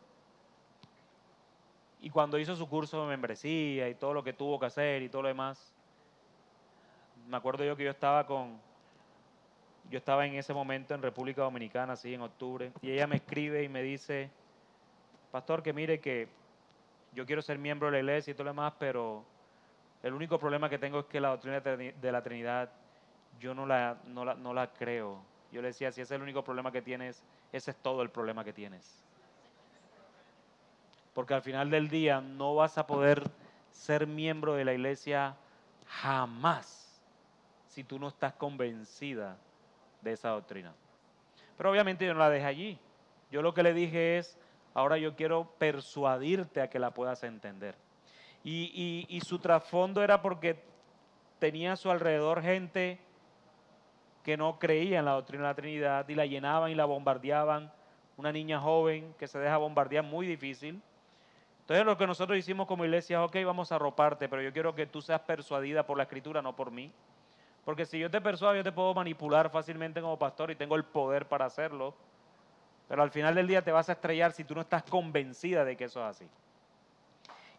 y cuando hizo su curso de membresía y todo lo que tuvo que hacer y todo lo demás, me acuerdo yo que yo estaba en ese momento en República Dominicana, así en octubre, y ella me escribe y me dice, pastor, que mire que yo quiero ser miembro de la iglesia y todo lo demás, pero el único problema que tengo es que la doctrina de la Trinidad yo no la creo. Yo le decía, si ese es el único problema que tienes, ese es todo el problema que tienes. Porque al final del día no vas a poder ser miembro de la iglesia jamás si tú no estás convencida de esa doctrina. Pero obviamente yo no la dejé allí. Yo lo que le dije es, ahora yo quiero persuadirte a que la puedas entender. Y su trasfondo era porque tenía a su alrededor gente que no creía en la doctrina de la Trinidad y la llenaban y la bombardeaban. Una niña joven que se deja bombardear, muy difícil. Entonces lo que nosotros hicimos como iglesia es, ok, vamos a arroparte, pero yo quiero que tú seas persuadida por la Escritura, no por mí. Porque si yo te persuado, yo te puedo manipular fácilmente como pastor y tengo el poder para hacerlo. Pero al final del día te vas a estrellar si tú no estás convencida de que eso es así.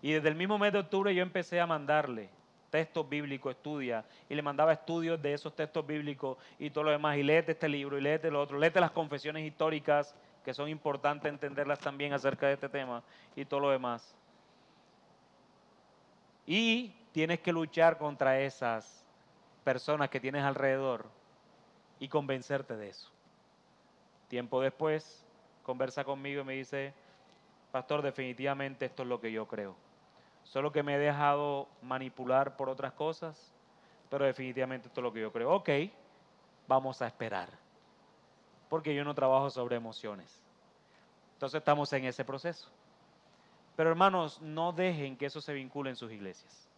Y desde el mismo mes de octubre yo empecé a mandarle textos bíblicos, estudia, y le mandaba estudios de esos textos bíblicos y todo lo demás, y léete este libro, y léete lo otro, léete las confesiones históricas, que son importantes entenderlas también acerca de este tema, y todo lo demás. Y tienes que luchar contra esas personas que tienes alrededor y convencerte de eso. Tiempo después, conversa conmigo y me dice, pastor, definitivamente esto es lo que yo creo. Solo que me he dejado manipular por otras cosas, pero definitivamente esto es lo que yo creo. Ok, vamos a esperar, porque yo no trabajo sobre emociones. Entonces estamos en ese proceso. Pero hermanos, no dejen que eso se vincule en sus iglesias.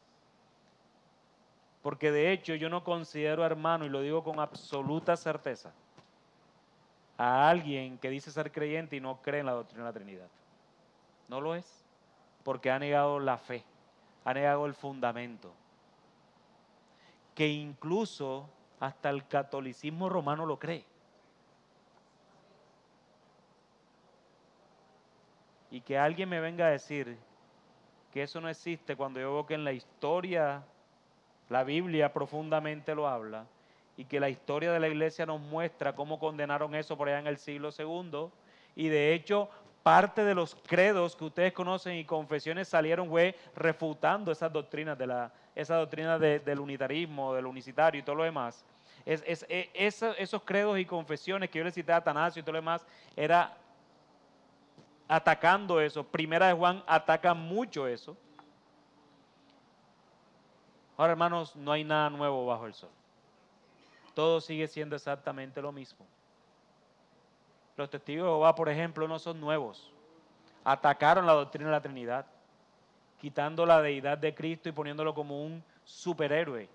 Porque de hecho yo no considero hermano, y lo digo con absoluta certeza, a alguien que dice ser creyente y no cree en la doctrina de la Trinidad. No lo es, porque ha negado la fe, ha negado el fundamento, que incluso hasta el catolicismo romano lo cree. Y que alguien me venga a decir que eso no existe cuando yo veo que en la historia, la Biblia profundamente lo habla, y que la historia de la iglesia nos muestra cómo condenaron eso por allá en el siglo II, y de hecho parte de los credos que ustedes conocen y confesiones salieron fue refutando esas doctrinas del unitarismo, del unicitario y todo lo demás. Esos credos y confesiones que yo les cité a Atanasio y todo lo demás, era atacando eso. Primera de Juan ataca mucho eso. Ahora, hermanos, no hay nada nuevo bajo el sol. Todo sigue siendo exactamente lo mismo. Los testigos de Jehová, por ejemplo, no son nuevos. Atacaron la doctrina de la Trinidad, quitando la deidad de Cristo y poniéndolo como un superhéroe.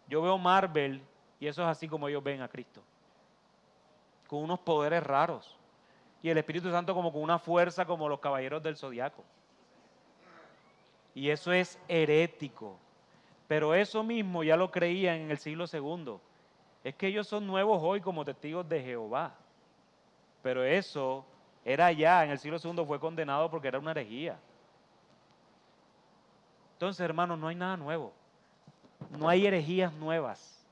Yo veo Marvel y eso es así como ellos ven a Cristo, con unos poderes raros. Y el Espíritu Santo como con una fuerza como los caballeros del Zodiaco. Y eso es herético. Pero eso mismo ya lo creían en el siglo II. Es que ellos son nuevos hoy como testigos de Jehová. Pero eso era ya, en el siglo II fue condenado porque era una herejía. Entonces, hermanos, no hay nada nuevo. No hay herejías nuevas.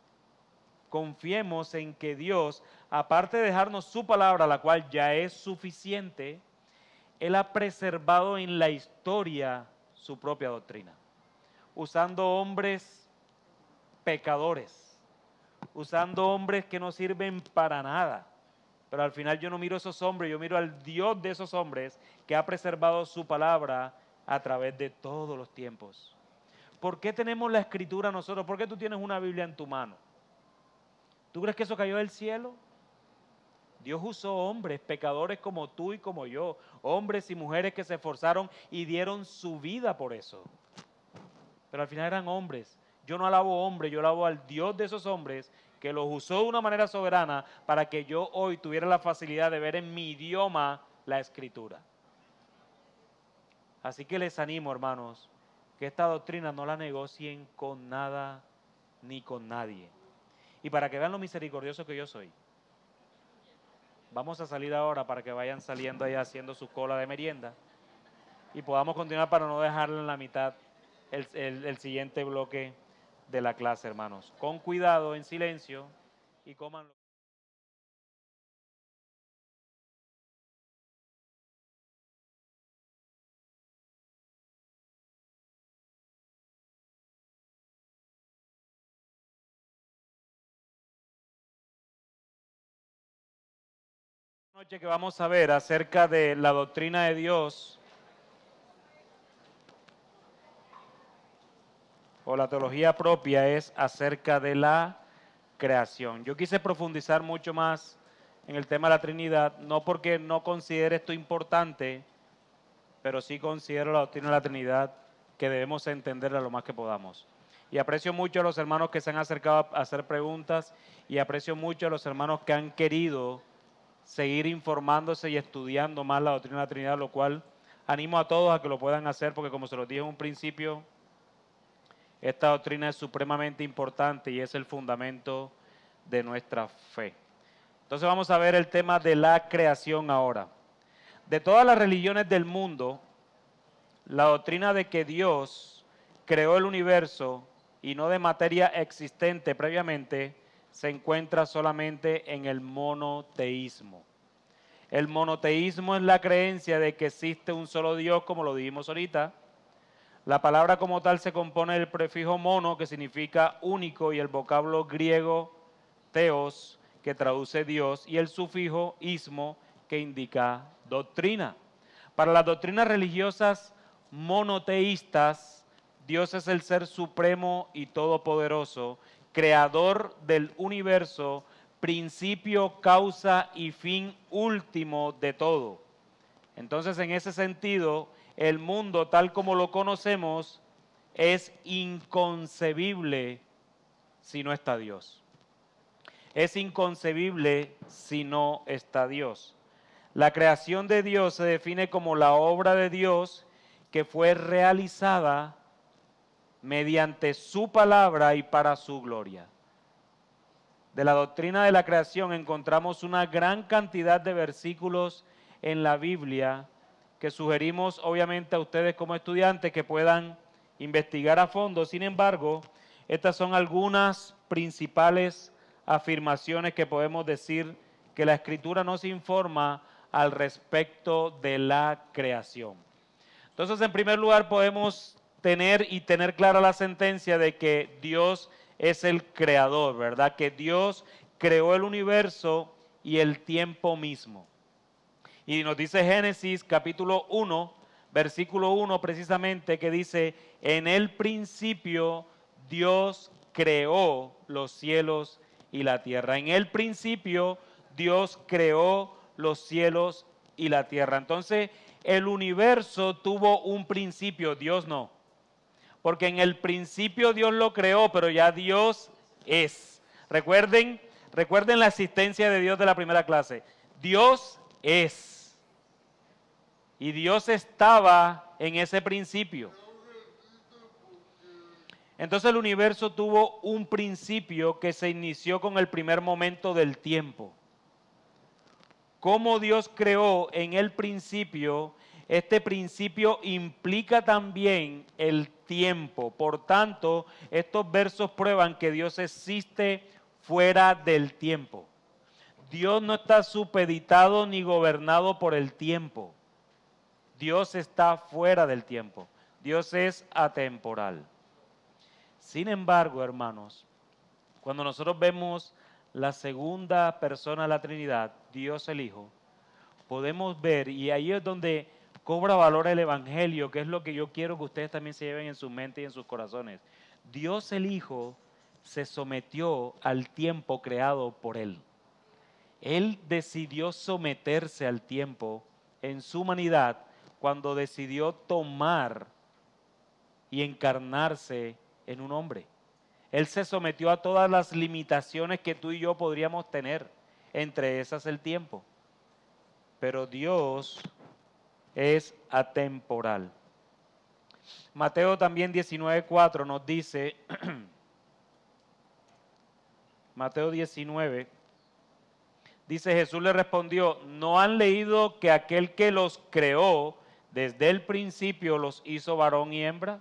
Confiemos en que Dios, aparte de dejarnos su palabra, la cual ya es suficiente, Él ha preservado en la historia su propia doctrina. Usando hombres pecadores, usando hombres que no sirven para nada. Pero al final yo no miro a esos hombres, yo miro al Dios de esos hombres que ha preservado su palabra a través de todos los tiempos. ¿Por qué tenemos la Escritura nosotros? ¿Por qué tú tienes una Biblia en tu mano? ¿Tú crees que eso cayó del cielo? Dios usó hombres, pecadores como tú y como yo, hombres y mujeres que se esforzaron y dieron su vida por eso. Pero al final eran hombres. Yo no alabo hombres, yo alabo al Dios de esos hombres que los usó de una manera soberana para que yo hoy tuviera la facilidad de ver en mi idioma la Escritura. Así que les animo, hermanos, que esta doctrina no la negocien con nada ni con nadie. Y para que vean lo misericordioso que yo soy, vamos a salir ahora para que vayan saliendo ahí haciendo su cola de merienda y podamos continuar para no dejarle en la mitad el siguiente bloque de la clase, hermanos. Con cuidado, en silencio y coman. Noche que vamos a ver acerca de la doctrina de Dios o la teología propia es acerca de la creación. Yo quise profundizar mucho más en el tema de la Trinidad, no porque no considere esto importante, pero sí considero la doctrina de la Trinidad que debemos entenderla lo más que podamos. Y aprecio mucho a los hermanos que se han acercado a hacer preguntas y aprecio mucho a los hermanos que han querido seguir informándose y estudiando más la doctrina de la Trinidad, lo cual animo a todos a que lo puedan hacer porque como se los dije en un principio, esta doctrina es supremamente importante y es el fundamento de nuestra fe. Entonces vamos a ver el tema de la creación ahora. De todas las religiones del mundo, la doctrina de que Dios creó el universo y no de materia existente previamente, se encuentra solamente en el monoteísmo. El monoteísmo es la creencia de que existe un solo Dios, como lo dijimos ahorita. La palabra como tal se compone del prefijo mono, que significa único, y el vocablo griego theos, que traduce Dios, y el sufijo ismo, que indica doctrina. Para las doctrinas religiosas monoteístas, Dios es el ser supremo y todopoderoso, creador del universo, principio, causa y fin último de todo. Entonces, en ese sentido, el mundo tal como lo conocemos es inconcebible si no está Dios. Es inconcebible si no está Dios. La creación de Dios se define como la obra de Dios que fue realizada mediante su palabra y para su gloria. De la doctrina de la creación encontramos una gran cantidad de versículos en la Biblia que sugerimos obviamente a ustedes como estudiantes que puedan investigar a fondo. Sin embargo, estas son algunas principales afirmaciones que podemos decir que la Escritura nos informa al respecto de la creación. Entonces, en primer lugar, podemos tener clara la sentencia de que Dios es el creador, ¿verdad? Que Dios creó el universo y el tiempo mismo. Y nos dice Génesis capítulo 1, versículo 1 precisamente, que dice, en el principio Dios creó los cielos y la tierra. En el principio Dios creó los cielos y la tierra. Entonces, el universo tuvo un principio, Dios no. Porque en el principio Dios lo creó, pero ya Dios es. Recuerden la existencia de Dios de la primera clase. Dios es. Y Dios estaba en ese principio. Entonces el universo tuvo un principio que se inició con el primer momento del tiempo. Como Dios creó en el principio, este principio implica también el tiempo. Por tanto, estos versos prueban que Dios existe fuera del tiempo. Dios no está supeditado ni gobernado por el tiempo. Dios está fuera del tiempo. Dios es atemporal. Sin embargo, hermanos, cuando nosotros vemos la segunda persona de la Trinidad, Dios el Hijo, podemos ver, y ahí es donde cobra valor el Evangelio, que es lo que yo quiero que ustedes también se lleven en su mente y en sus corazones. Dios el Hijo se sometió al tiempo creado por Él. Él decidió someterse al tiempo en su humanidad cuando decidió tomar y encarnarse en un hombre. Él se sometió a todas las limitaciones que tú y yo podríamos tener, entre esas el tiempo. Pero Dios es atemporal. Mateo también 19:4 nos dice, Mateo 19, dice, Jesús le respondió, ¿no han leído que aquel que los creó desde el principio los hizo varón y hembra?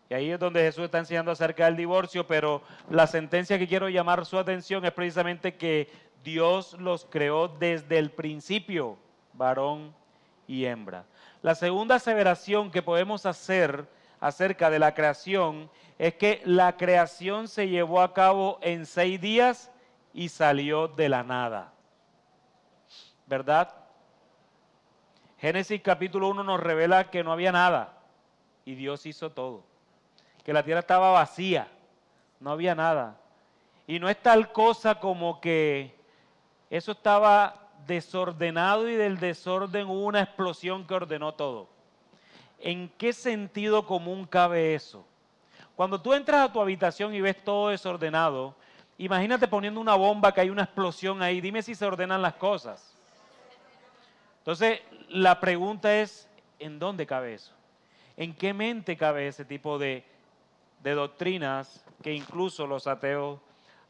Y ahí es donde Jesús está enseñando acerca del divorcio, pero la sentencia que quiero llamar su atención es precisamente que Dios los creó desde el principio, varón y hembra. La segunda aseveración que podemos hacer acerca de la creación es que la creación se llevó a cabo en 6 días y salió de la nada. ¿Verdad? Génesis capítulo 1 nos revela que no había nada y Dios hizo todo. Que la tierra estaba vacía, no había nada. Y no es tal cosa como que eso estaba desordenado y del desorden hubo una explosión que ordenó todo. ¿En qué sentido común cabe eso? Cuando tú entras a tu habitación y ves todo desordenado, imagínate poniendo una bomba que hay una explosión ahí, dime si se ordenan las cosas. Entonces, la pregunta es, ¿en dónde cabe eso? ¿En qué mente cabe ese tipo de doctrinas que incluso los ateos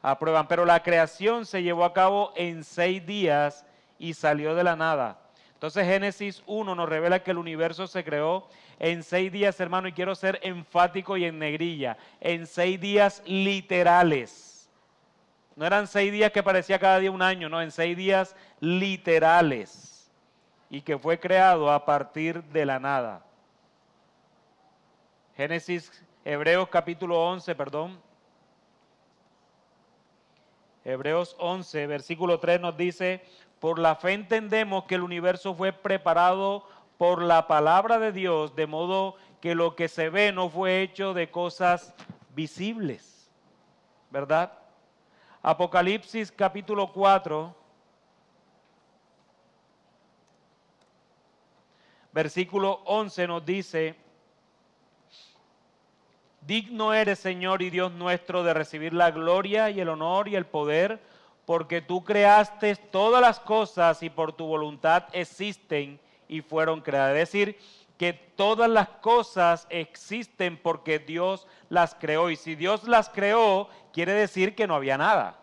aprueban? Pero la creación se llevó a cabo en 6 días y salió de la nada. Entonces Génesis 1 nos revela que el universo se creó en 6 días, hermano, y quiero ser enfático y en negrilla, en 6 días literales. No eran 6 días que parecía cada día un año, no, en 6 días literales. Y que fue creado a partir de la nada. Hebreos capítulo 11, Hebreos 11, versículo 3 nos dice, por la fe entendemos que el universo fue preparado por la palabra de Dios, de modo que lo que se ve no fue hecho de cosas visibles, ¿verdad? Apocalipsis capítulo 4, versículo 11 nos dice, digno eres, Señor y Dios nuestro, de recibir la gloria y el honor y el poder, porque tú creaste todas las cosas y por tu voluntad existen y fueron creadas. Es decir, que todas las cosas existen porque Dios las creó. Y si Dios las creó, quiere decir que no había nada.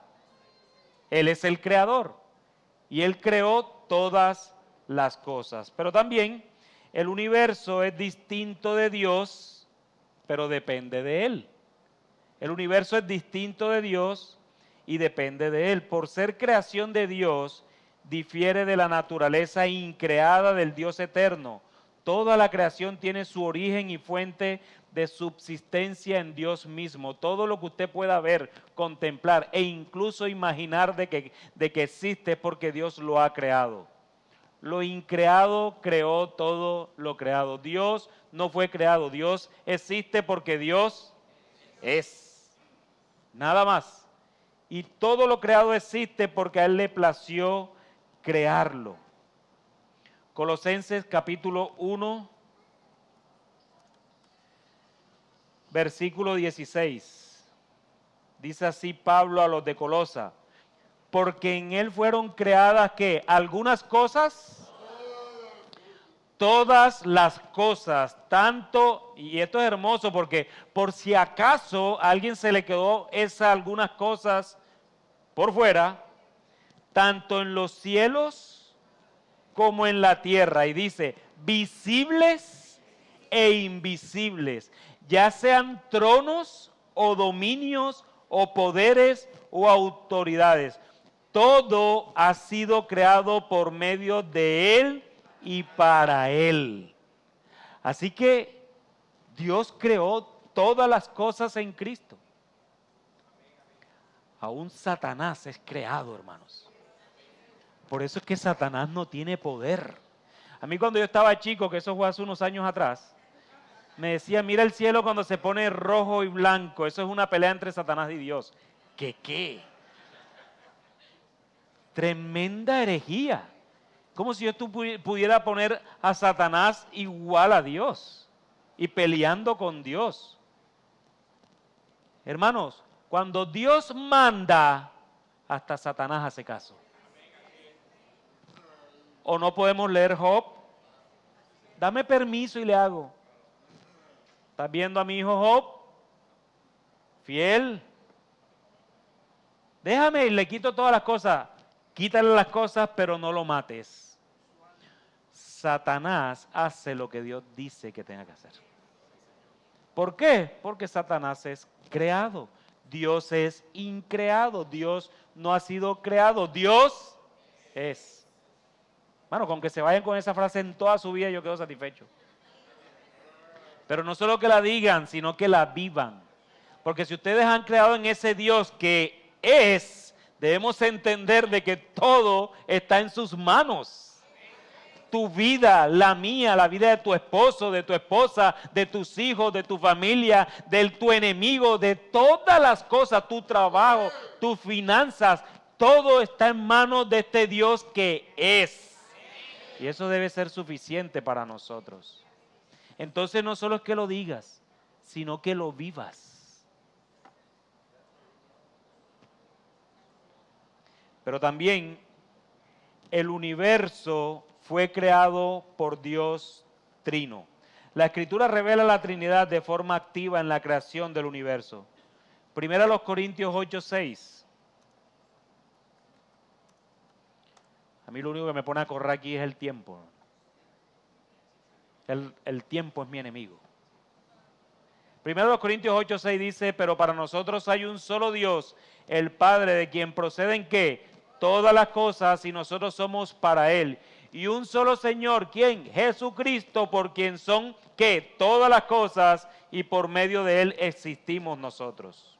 Él es el creador y Él creó todas las cosas. Pero también el universo es distinto de Dios, pero depende de Él. El universo es distinto de Dios y depende de Él. Por ser creación de Dios, difiere de la naturaleza increada del Dios eterno. Toda la creación tiene su origen y fuente de subsistencia en Dios mismo. Todo lo que usted pueda ver, contemplar e incluso imaginar de que existe es porque Dios lo ha creado. Lo increado creó todo lo creado. Dios no fue creado. Dios existe porque Dios es. Nada más. Y todo lo creado existe porque a Él le plació crearlo. Colosenses capítulo 1, versículo 16. Dice así Pablo a los de Colosa: porque en Él fueron creadas, ¿qué? Algunas cosas, todas las cosas, tanto, y esto es hermoso porque por si acaso a alguien se le quedó esas algunas cosas por fuera, tanto en los cielos como en la tierra, y dice, visibles e invisibles, ya sean tronos o dominios o poderes o autoridades. Todo ha sido creado por medio de Él y para Él. Así que Dios creó todas las cosas en Cristo. Aún Satanás es creado, hermanos. Por eso es que Satanás no tiene poder. A mí cuando yo estaba chico, que eso fue hace unos años atrás, me decía, mira el cielo cuando se pone rojo y blanco. Eso es una pelea entre Satanás y Dios. ¿Qué? Tremenda herejía. Como si yo pudiera poner a Satanás igual a Dios y peleando con Dios. Hermanos, cuando Dios manda, hasta Satanás hace caso. ¿O no podemos leer Job? Dame permiso y le hago. ¿Estás viendo a mi hijo Job? Fiel. Déjame y le quito todas las cosas. Quítale las cosas, pero no lo mates. Satanás hace lo que Dios dice que tenga que hacer. ¿Por qué? Porque Satanás es creado. Dios es increado. Dios no ha sido creado. Dios es. Bueno, con que se vayan con esa frase en toda su vida yo quedo satisfecho. Pero no solo que la digan, sino que la vivan. Porque si ustedes han creado en ese Dios que es, debemos entender de que todo está en sus manos. Tu vida, la mía, la vida de tu esposo, de tu esposa, de tus hijos, de tu familia, de tu enemigo, de todas las cosas, tu trabajo, tus finanzas, todo está en manos de este Dios que es. Y eso debe ser suficiente para nosotros. Entonces no solo es que lo digas, sino que lo vivas. Pero también el universo fue creado por Dios Trino. La Escritura revela la Trinidad de forma activa en la creación del universo. Primero los Corintios 8:6. A mí lo único que me pone a correr aquí es el tiempo. El tiempo es mi enemigo. Primero los Corintios 8:6 dice, pero para nosotros hay un solo Dios, el Padre, de quien proceden ¿qué? Todas las cosas, y nosotros somos para Él. Y un solo Señor, ¿quién? Jesucristo, por quien son ¿qué? Todas las cosas, y por medio de Él existimos nosotros.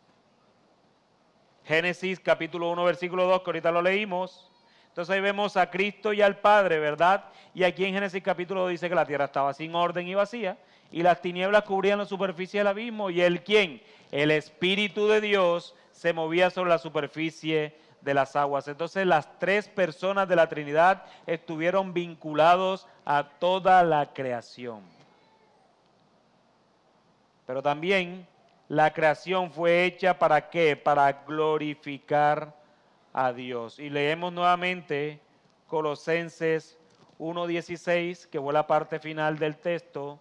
Génesis capítulo 1, versículo 2, que ahorita lo leímos. Entonces ahí vemos a Cristo y al Padre, ¿verdad? Y aquí en Génesis capítulo 2 dice que la tierra estaba sin orden y vacía, y las tinieblas cubrían la superficie del abismo, y ¿el quién? El Espíritu de Dios se movía sobre la superficie de las aguas. Entonces las tres personas de la Trinidad estuvieron vinculados a toda la creación. Pero también la creación fue hecha ¿para qué? Para glorificar a Dios. Y leemos nuevamente Colosenses 1:16, que fue la parte final del texto.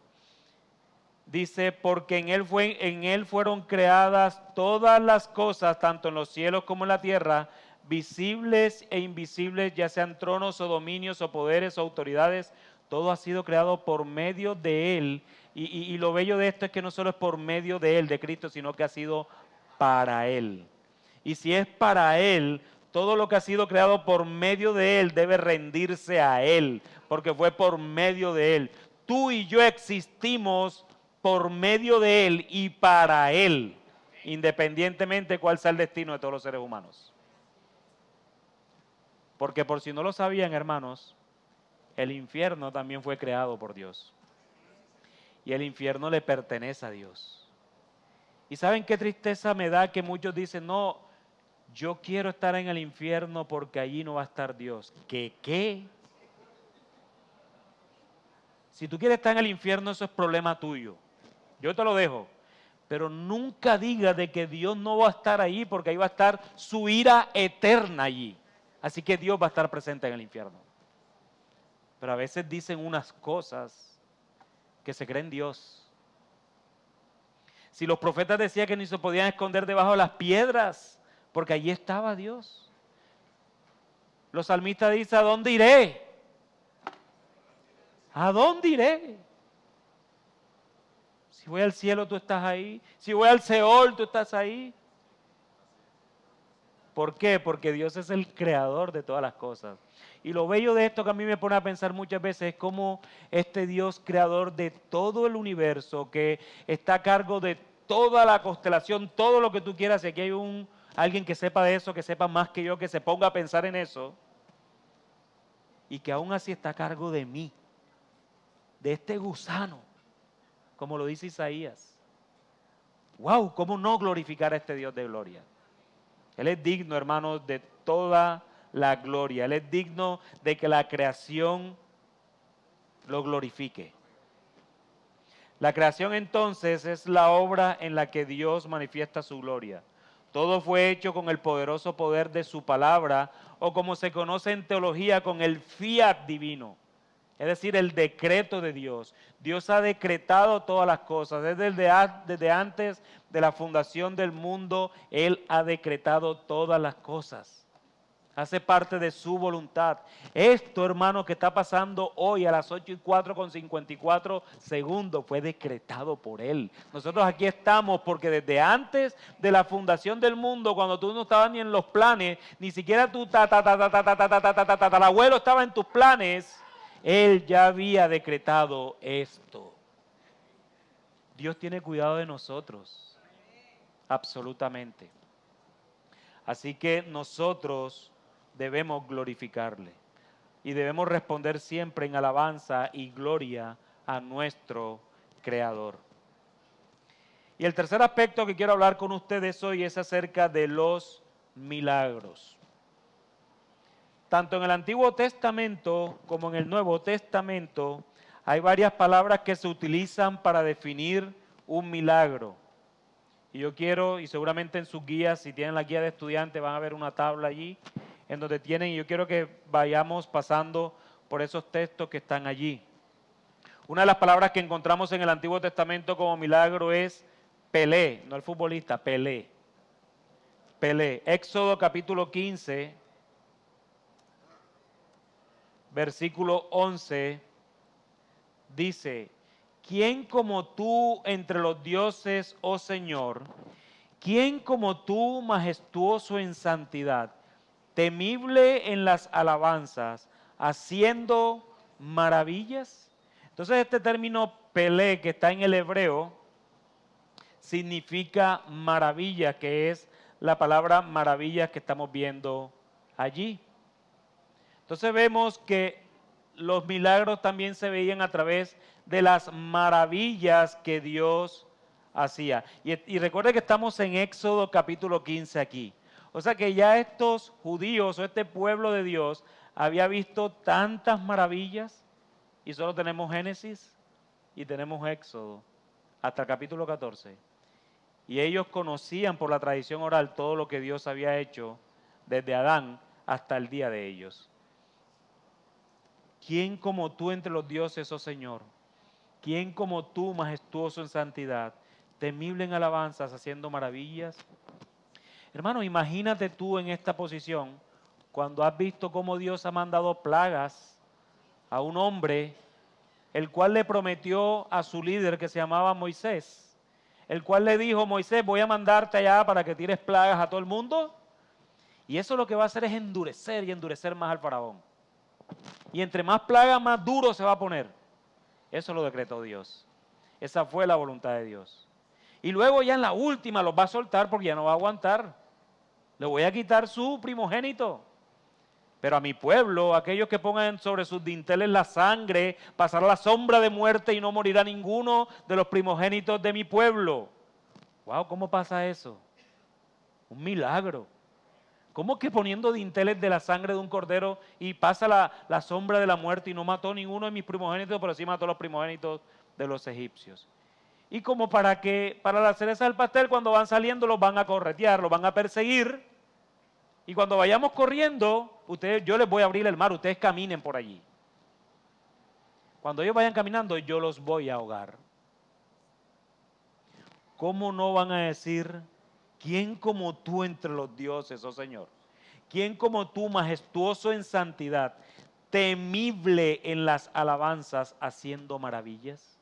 Dice, porque en él fueron creadas todas las cosas, tanto en los cielos como en la tierra, visibles e invisibles, ya sean tronos o dominios o poderes o autoridades. Todo ha sido creado por medio de Él. Y lo bello de esto es que no solo es por medio de Él, de Cristo, sino que ha sido para Él. Y si es para Él, Todo lo que ha sido creado por medio de Él debe rendirse a Él, porque fue por medio de Él. Tú y yo existimos por medio de Él y para Él, independientemente de cuál sea el destino de todos los seres humanos. Porque por si no lo sabían, hermanos, el infierno también fue creado por Dios. Y el infierno le pertenece a Dios. ¿Y saben qué tristeza me da que muchos dicen, no, yo quiero estar en el infierno porque allí no va a estar Dios? ¿Qué? Si tú quieres estar en el infierno, eso es problema tuyo. Yo te lo dejo. Pero nunca digas de que Dios no va a estar allí, porque ahí va a estar su ira eterna allí. Así que Dios va a estar presente en el infierno. Pero a veces dicen unas cosas que se creen Dios. Si los profetas decían que ni se podían esconder debajo de las piedras, porque allí estaba Dios. Los salmistas dicen, ¿a dónde iré? ¿A dónde iré? Si voy al cielo, tú estás ahí. Si voy al Seol, tú estás ahí. ¿Por qué? Porque Dios es el creador de todas las cosas. Y lo bello de esto que a mí me pone a pensar muchas veces es cómo este Dios creador de todo el universo, que está a cargo de toda la constelación, todo lo que tú quieras, y aquí hay alguien que sepa de eso, que sepa más que yo, que se ponga a pensar en eso, y que aún así está a cargo de mí, de este gusano, como lo dice Isaías. ¡Wow! ¿Cómo no glorificar a este Dios de gloria? Él es digno, hermanos, de toda la gloria. Él es digno de que la creación lo glorifique. La creación entonces es la obra en la que Dios manifiesta su gloria. Todo fue hecho con el poderoso poder de su palabra, o como se conoce en teología, con el fiat divino. Es decir, el decreto de Dios. Dios ha decretado todas las cosas. Desde antes de la fundación del mundo, Él ha decretado todas las cosas. Hace parte de su voluntad. Esto, hermano, que está pasando hoy a las 8:04:54 fue decretado por Él. Nosotros aquí estamos porque desde antes de la fundación del mundo, cuando tú no estabas ni en los planes, ni siquiera tu tatarabuelo estaba en tus planes, Él ya había decretado esto. Dios tiene cuidado de nosotros, absolutamente. Así que nosotros debemos glorificarle y debemos responder siempre en alabanza y gloria a nuestro Creador. Y el tercer aspecto que quiero hablar con ustedes hoy es acerca de los milagros. Tanto en el Antiguo Testamento como en el Nuevo Testamento hay varias palabras que se utilizan para definir un milagro. Y yo quiero, y seguramente en sus guías, si tienen la guía de estudiantes, van a ver una tabla allí, en donde tienen, y yo quiero que vayamos pasando por esos textos que están allí. Una de las palabras que encontramos en el Antiguo Testamento como milagro es Pelé, no el futbolista, Pelé. Pelé. Éxodo capítulo 15, versículo 11, dice: ¿Quién como tú entre los dioses, oh Señor? ¿Quién como tú, majestuoso en santidad, temible en las alabanzas, haciendo maravillas? Entonces este término Pelé, que está en el hebreo, significa maravilla, que es la palabra maravillas que estamos viendo allí. Entonces vemos que los milagros también se veían a través de las maravillas que Dios hacía. Y recuerde que estamos en Éxodo capítulo 15 aquí. O sea que ya estos judíos o este pueblo de Dios había visto tantas maravillas, y solo tenemos Génesis y tenemos Éxodo hasta el capítulo 14. Y ellos conocían por la tradición oral todo lo que Dios había hecho desde Adán hasta el día de ellos. ¿Quién como tú entre los dioses, oh Señor? ¿Quién como tú, majestuoso en santidad, temible en alabanzas, haciendo maravillas? Hermano, imagínate tú en esta posición cuando has visto cómo Dios ha mandado plagas a un hombre, el cual le prometió a su líder que se llamaba Moisés, el cual le dijo: Moisés, voy a mandarte allá para que tires plagas a todo el mundo. Y eso lo que va a hacer es endurecer y endurecer más al faraón. Y entre más plaga, más duro se va a poner. Eso lo decretó Dios. Esa fue la voluntad de Dios. Y luego ya en la última los va a soltar porque ya no va a aguantar. Le voy a quitar su primogénito. Pero a mi pueblo, aquellos que pongan sobre sus dinteles la sangre, pasará la sombra de muerte y no morirá ninguno de los primogénitos de mi pueblo. Wow, ¿cómo pasa eso? Un milagro. ¿Cómo que poniendo dinteles de la sangre de un cordero y pasa la sombra de la muerte y no mató ninguno de mis primogénitos, pero sí mató a los primogénitos de los egipcios? Y como para la cereza del pastel, cuando van saliendo los van a corretear, los van a perseguir. Y cuando vayamos corriendo, yo les voy a abrir el mar, ustedes caminen por allí. Cuando ellos vayan caminando, yo los voy a ahogar. ¿Cómo no van a decir, quién como tú entre los dioses, oh Señor? ¿Quién como tú, majestuoso en santidad, temible en las alabanzas, haciendo maravillas?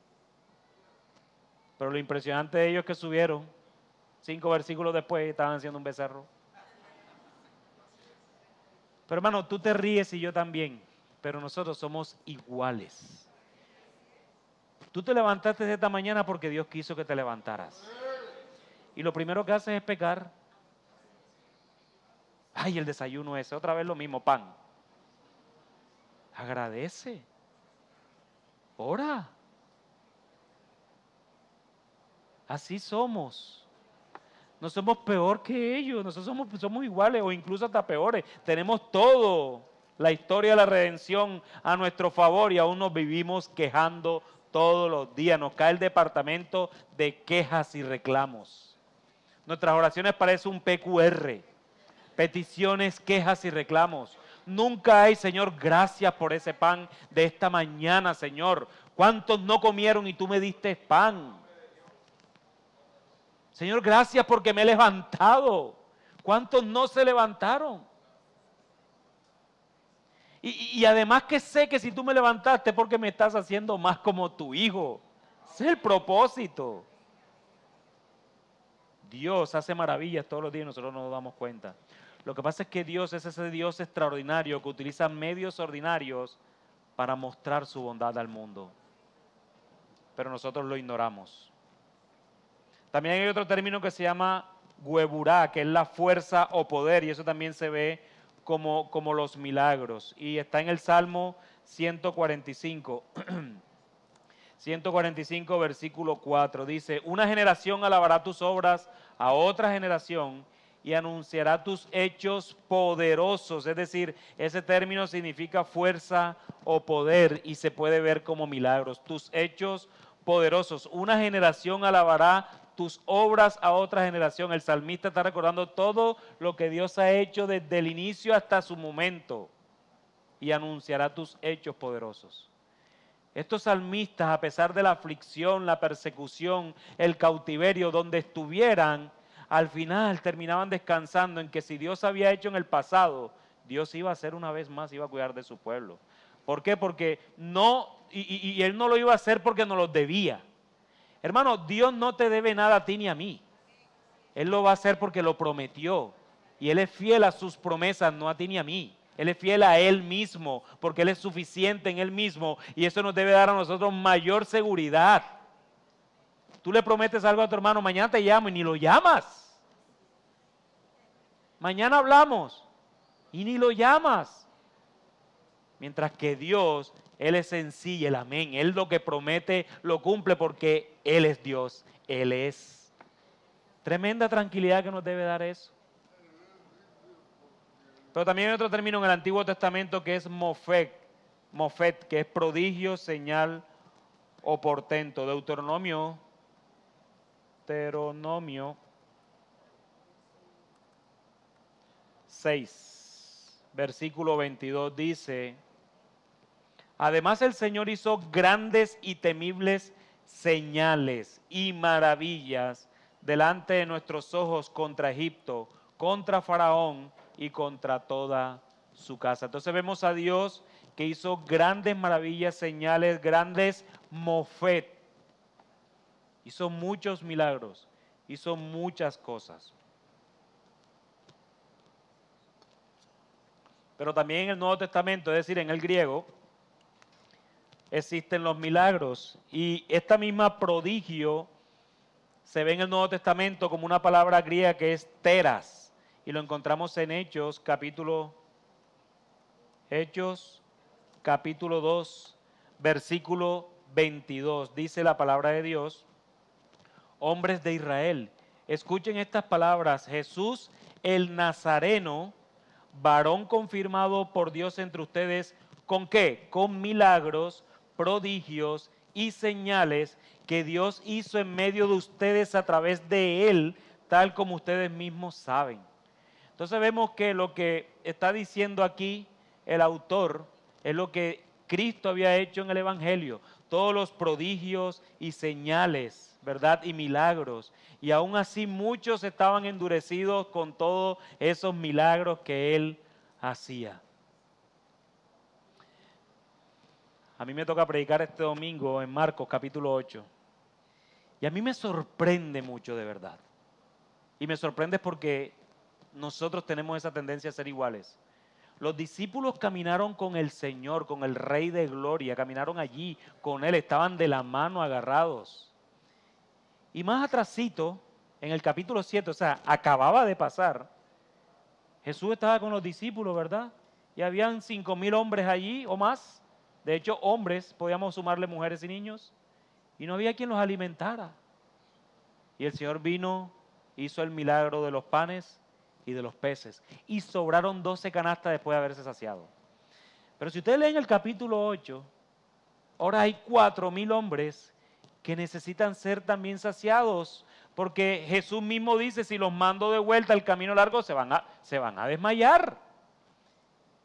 Pero lo impresionante de ellos es que subieron, 5 versículos después, estaban haciendo un becerro. Pero hermano, tú te ríes y yo también, pero nosotros somos iguales. Tú te levantaste esta mañana porque Dios quiso que te levantaras. Y lo primero que haces es pecar. Ay, el desayuno ese, otra vez lo mismo, pan. Agradece. Ora. Así somos. No somos peor que ellos, nosotros somos iguales o incluso hasta peores. Tenemos todo la historia de la redención a nuestro favor y aún nos vivimos quejando todos los días. Nos cae el departamento de quejas y reclamos. Nuestras oraciones parecen un PQR, peticiones, quejas y reclamos. Nunca hay, Señor, gracias por ese pan de esta mañana, Señor. ¿Cuántos no comieron y tú me diste pan? Señor, gracias porque me he levantado. ¿Cuántos no se levantaron? Y además que sé que si tú me levantaste es porque me estás haciendo más como tu hijo. Ese es el propósito. Dios hace maravillas todos los días y nosotros no nos damos cuenta. Lo que pasa es que Dios es ese Dios extraordinario que utiliza medios ordinarios para mostrar su bondad al mundo. Pero nosotros lo ignoramos. También hay otro término que se llama hueburá, que es la fuerza o poder, y eso también se ve como los milagros. Y está en el Salmo 145. 145, versículo 4, dice, una generación alabará tus obras a otra generación y anunciará tus hechos poderosos. Es decir, ese término significa fuerza o poder y se puede ver como milagros. Tus hechos poderosos. Una generación alabará tus obras a otra generación. El salmista está recordando todo lo que Dios ha hecho desde el inicio hasta su momento y anunciará tus hechos poderosos. Estos salmistas, a pesar de la aflicción, la persecución, el cautiverio, donde estuvieran, al final terminaban descansando en que si Dios había hecho en el pasado, Dios iba a hacer una vez más, iba a cuidar de su pueblo. ¿Por qué? Porque no, y Él no lo iba a hacer porque nos lo debía. Hermano, Dios no te debe nada a ti ni a mí. Él lo va a hacer porque lo prometió. Y Él es fiel a sus promesas, no a ti ni a mí. Él es fiel a Él mismo, porque Él es suficiente en Él mismo. Y eso nos debe dar a nosotros mayor seguridad. Tú le prometes algo a tu hermano, mañana te llamo y ni lo llamas. Mañana hablamos y ni lo llamas. Mientras que Dios, Él es en sí el amén. Él lo que promete lo cumple porque Él es Dios. Él es. Tremenda tranquilidad que nos debe dar eso. Pero también hay otro término en el Antiguo Testamento que es mofet, que es prodigio, señal o portento. Deuteronomio 6, versículo 22 dice, además el Señor hizo grandes y temibles señales y maravillas delante de nuestros ojos contra Egipto, contra Faraón y contra toda su casa. Entonces vemos a Dios que hizo grandes maravillas, señales, grandes mofet. Hizo muchos milagros, hizo muchas cosas. pero también en el Nuevo Testamento, es decir, en el griego, existen los milagros. Y esta misma prodigio se ve en el Nuevo Testamento como una palabra griega que es teras. Y lo encontramos en Hechos capítulo 2, versículo 22. Dice la palabra de Dios: hombres de Israel, escuchen estas palabras. Jesús el Nazareno, varón confirmado por Dios entre ustedes, ¿con qué? Con milagros, prodigios y señales que Dios hizo en medio de ustedes a través de él, tal como ustedes mismos saben. Entonces vemos que lo que está diciendo aquí el autor es lo que Cristo había hecho en el Evangelio. Todos los prodigios y señales, ¿verdad? Y milagros. Y aún así muchos estaban endurecidos con todos esos milagros que él hacía. A mí me toca predicar este domingo en Marcos capítulo 8. Y a mí me sorprende mucho, de verdad. Y me sorprende porque nosotros tenemos esa tendencia a ser iguales. Los discípulos caminaron con el Señor, con el Rey de Gloria, caminaron allí con Él, estaban de la mano agarrados. Y más atrasito, en el capítulo 7, o sea, acababa de pasar, Jesús estaba con los discípulos, ¿verdad? Y habían 5,000 hombres allí o más. De hecho, hombres, podíamos sumarle mujeres y niños, y no había quien los alimentara. Y el Señor vino, hizo el milagro de los panes y de los peces, y sobraron 12 canastas después de haberse saciado. Pero si ustedes leen el capítulo 8, ahora hay 4,000 hombres que necesitan ser también saciados, porque Jesús mismo dice: si los mando de vuelta el camino largo se van a desmayar.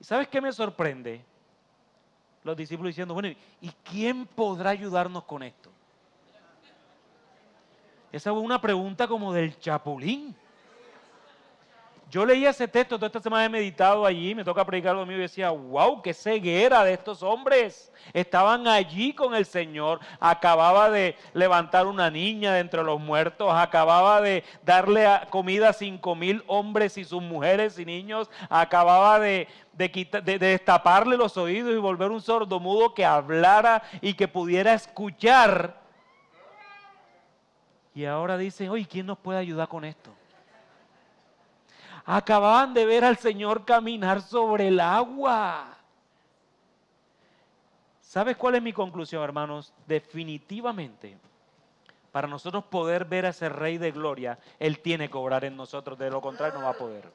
¿Y sabes qué me sorprende? Los discípulos diciendo: bueno, ¿y quién podrá ayudarnos con esto? Esa fue una pregunta como del Chapulín. Yo leía ese texto, toda esta semana he meditado allí, me toca predicar lo mío y decía: wow, qué ceguera de estos hombres. Estaban allí con el Señor, acababa de levantar una niña de entre los muertos, acababa de darle comida a 5,000 hombres y sus mujeres y niños, acababa de destaparle los oídos y volver un sordomudo que hablara y que pudiera escuchar. Y ahora dicen: oye, ¿quién nos puede ayudar con esto? Acababan de ver al Señor caminar sobre el agua. ¿Sabes cuál es mi conclusión, hermanos? Definitivamente, para nosotros poder ver a ese Rey de Gloria, Él tiene que obrar en nosotros, de lo contrario no va a poder.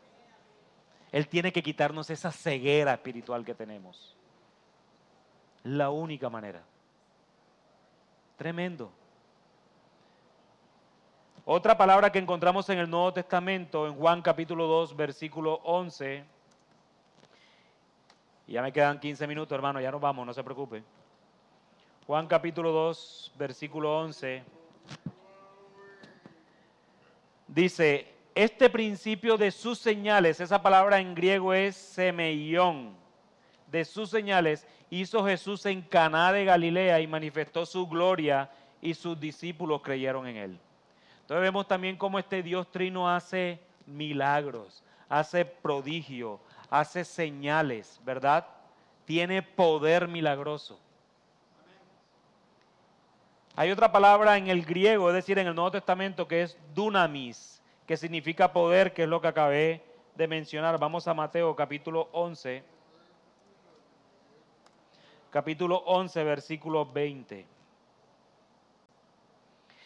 Él tiene que quitarnos esa ceguera espiritual que tenemos. La única manera. Tremendo. Otra palabra que encontramos en el Nuevo Testamento, en Juan capítulo 2, versículo 11. Y ya me quedan 15 minutos, hermano, ya nos vamos, no se preocupe. Juan capítulo 2, versículo 11. Dice: este principio de sus señales, esa palabra en griego es semeión, de sus señales, hizo Jesús en Caná de Galilea y manifestó su gloria y sus discípulos creyeron en él. Entonces vemos también cómo este Dios trino hace milagros, hace prodigio, hace señales, ¿verdad? Tiene poder milagroso. Hay otra palabra en el griego, es decir, en el Nuevo Testamento, que es dunamis, que significa poder, que es lo que acabé de mencionar. Vamos a Mateo capítulo 11. Capítulo 11, versículo 20.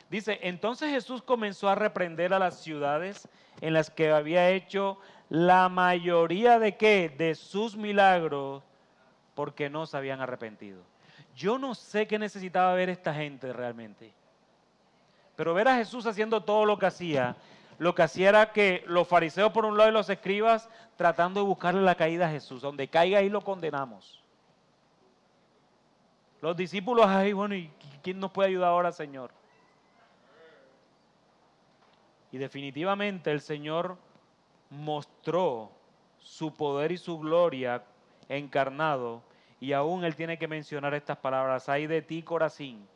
Dice: entonces Jesús comenzó a reprender a las ciudades en las que había hecho la mayoría de ¿qué? De sus milagros, porque no se habían arrepentido. Yo no sé qué necesitaba ver esta gente realmente, pero ver a Jesús haciendo todo lo que hacía era que los fariseos por un lado y los escribas tratando de buscarle la caída a Jesús, donde caiga ahí lo condenamos. Los discípulos ahí, bueno, ¿y quién nos puede ayudar ahora, Señor? Y definitivamente el Señor mostró su poder y su gloria encarnado, y aún Él tiene que mencionar estas palabras: ay de ti, Corazín,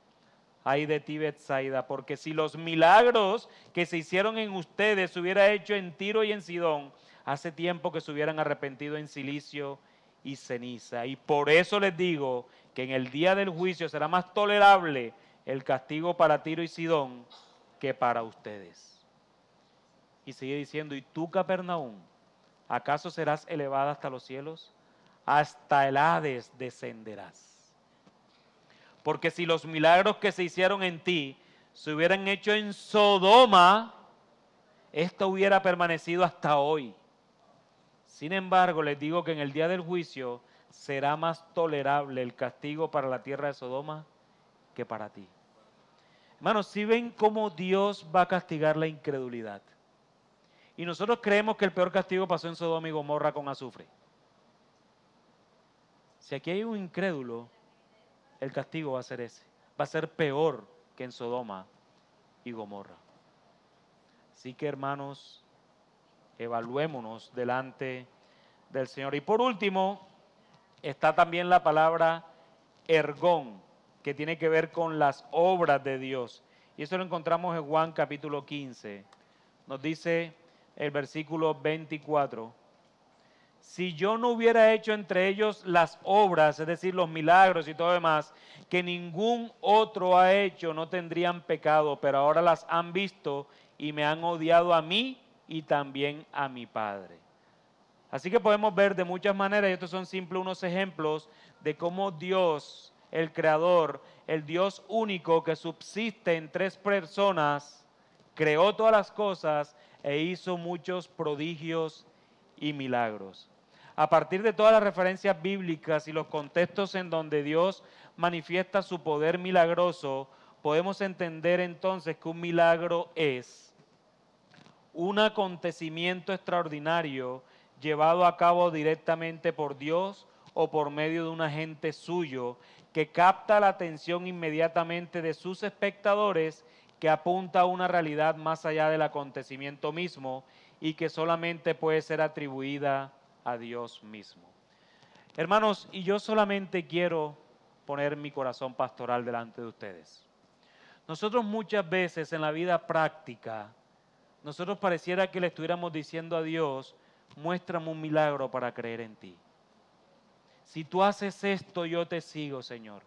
ay de ti, Betsaida, porque si los milagros que se hicieron en ustedes se hubiera hecho en Tiro y en Sidón, hace tiempo que se hubieran arrepentido en silicio y ceniza. Y por eso les digo que en el día del juicio será más tolerable el castigo para Tiro y Sidón que para ustedes. Y sigue diciendo, ¿y tú, Capernaum, acaso serás elevada hasta los cielos? Hasta el Hades descenderás. Porque si los milagros que se hicieron en ti se hubieran hecho en Sodoma, esto hubiera permanecido hasta hoy. Sin embargo, les digo que en el día del juicio será más tolerable el castigo para la tierra de Sodoma que para ti. Hermanos, si ven cómo Dios va a castigar la incredulidad. Y nosotros creemos que el peor castigo pasó en Sodoma y Gomorra con azufre. Si aquí hay un incrédulo, el castigo va a ser ese. Va a ser peor que en Sodoma y Gomorra. Así que, hermanos, evaluémonos delante del Señor. Y por último, está también la palabra ergón, que tiene que ver con las obras de Dios. Y eso lo encontramos en Juan capítulo 15. Nos dice el versículo 24. Si yo no hubiera hecho entre ellos las obras, es decir, los milagros y todo demás, que ningún otro ha hecho, no tendrían pecado, pero ahora las han visto y me han odiado a mí y también a mi Padre. Así que podemos ver de muchas maneras, y estos son simples unos ejemplos de cómo Dios, el Creador, el Dios único que subsiste en tres personas, creó todas las cosas e hizo muchos prodigios y milagros. A partir de todas las referencias bíblicas y los contextos en donde Dios manifiesta su poder milagroso, podemos entender entonces que un milagro es un acontecimiento extraordinario llevado a cabo directamente por Dios o por medio de un agente suyo que capta la atención inmediatamente de sus espectadores, que apunta a una realidad más allá del acontecimiento mismo y que solamente puede ser atribuida a Dios mismo. Hermanos, y yo solamente quiero poner mi corazón pastoral delante de ustedes. Nosotros muchas veces en la vida práctica, nosotros pareciera que le estuviéramos diciendo a Dios, muéstrame un milagro para creer en ti. Si tú haces esto, yo te sigo, Señor.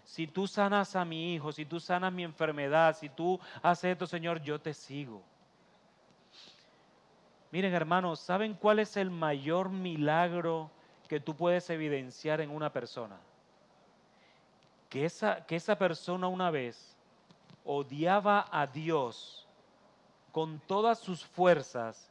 Si tú sanas a mi hijo, si tú sanas mi enfermedad, si tú haces esto, Señor, yo te sigo. Miren, hermanos, ¿saben cuál es el mayor milagro que tú puedes evidenciar en una persona? Que esa persona una vez odiaba a Dios con todas sus fuerzas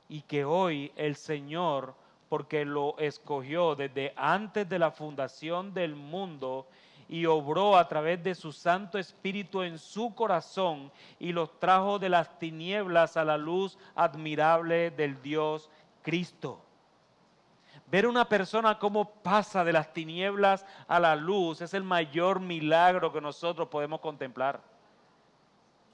y que hoy el Señor, porque lo escogió desde antes de la fundación del mundo y obró a través de su Santo Espíritu en su corazón y los trajo de las tinieblas a la luz admirable del Dios Cristo. Ver una persona cómo pasa de las tinieblas a la luz es el mayor milagro que nosotros podemos contemplar.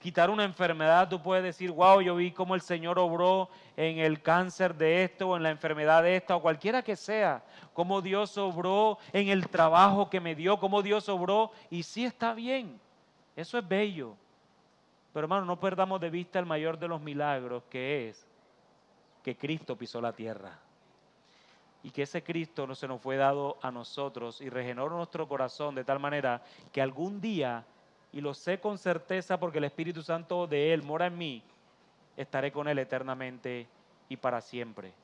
Quitar una enfermedad, tú puedes decir, wow, yo vi cómo el Señor obró en el cáncer de esto o en la enfermedad de esta o cualquiera que sea, cómo Dios obró en el trabajo que me dio, cómo Dios obró y sí está bien, eso es bello. Pero hermano, no perdamos de vista el mayor de los milagros, que es que Cristo pisó la tierra y que ese Cristo no se nos fue dado a nosotros y regeneró nuestro corazón de tal manera que algún día, y lo sé con certeza porque el Espíritu Santo de Él mora en mí, estaré con Él eternamente y para siempre.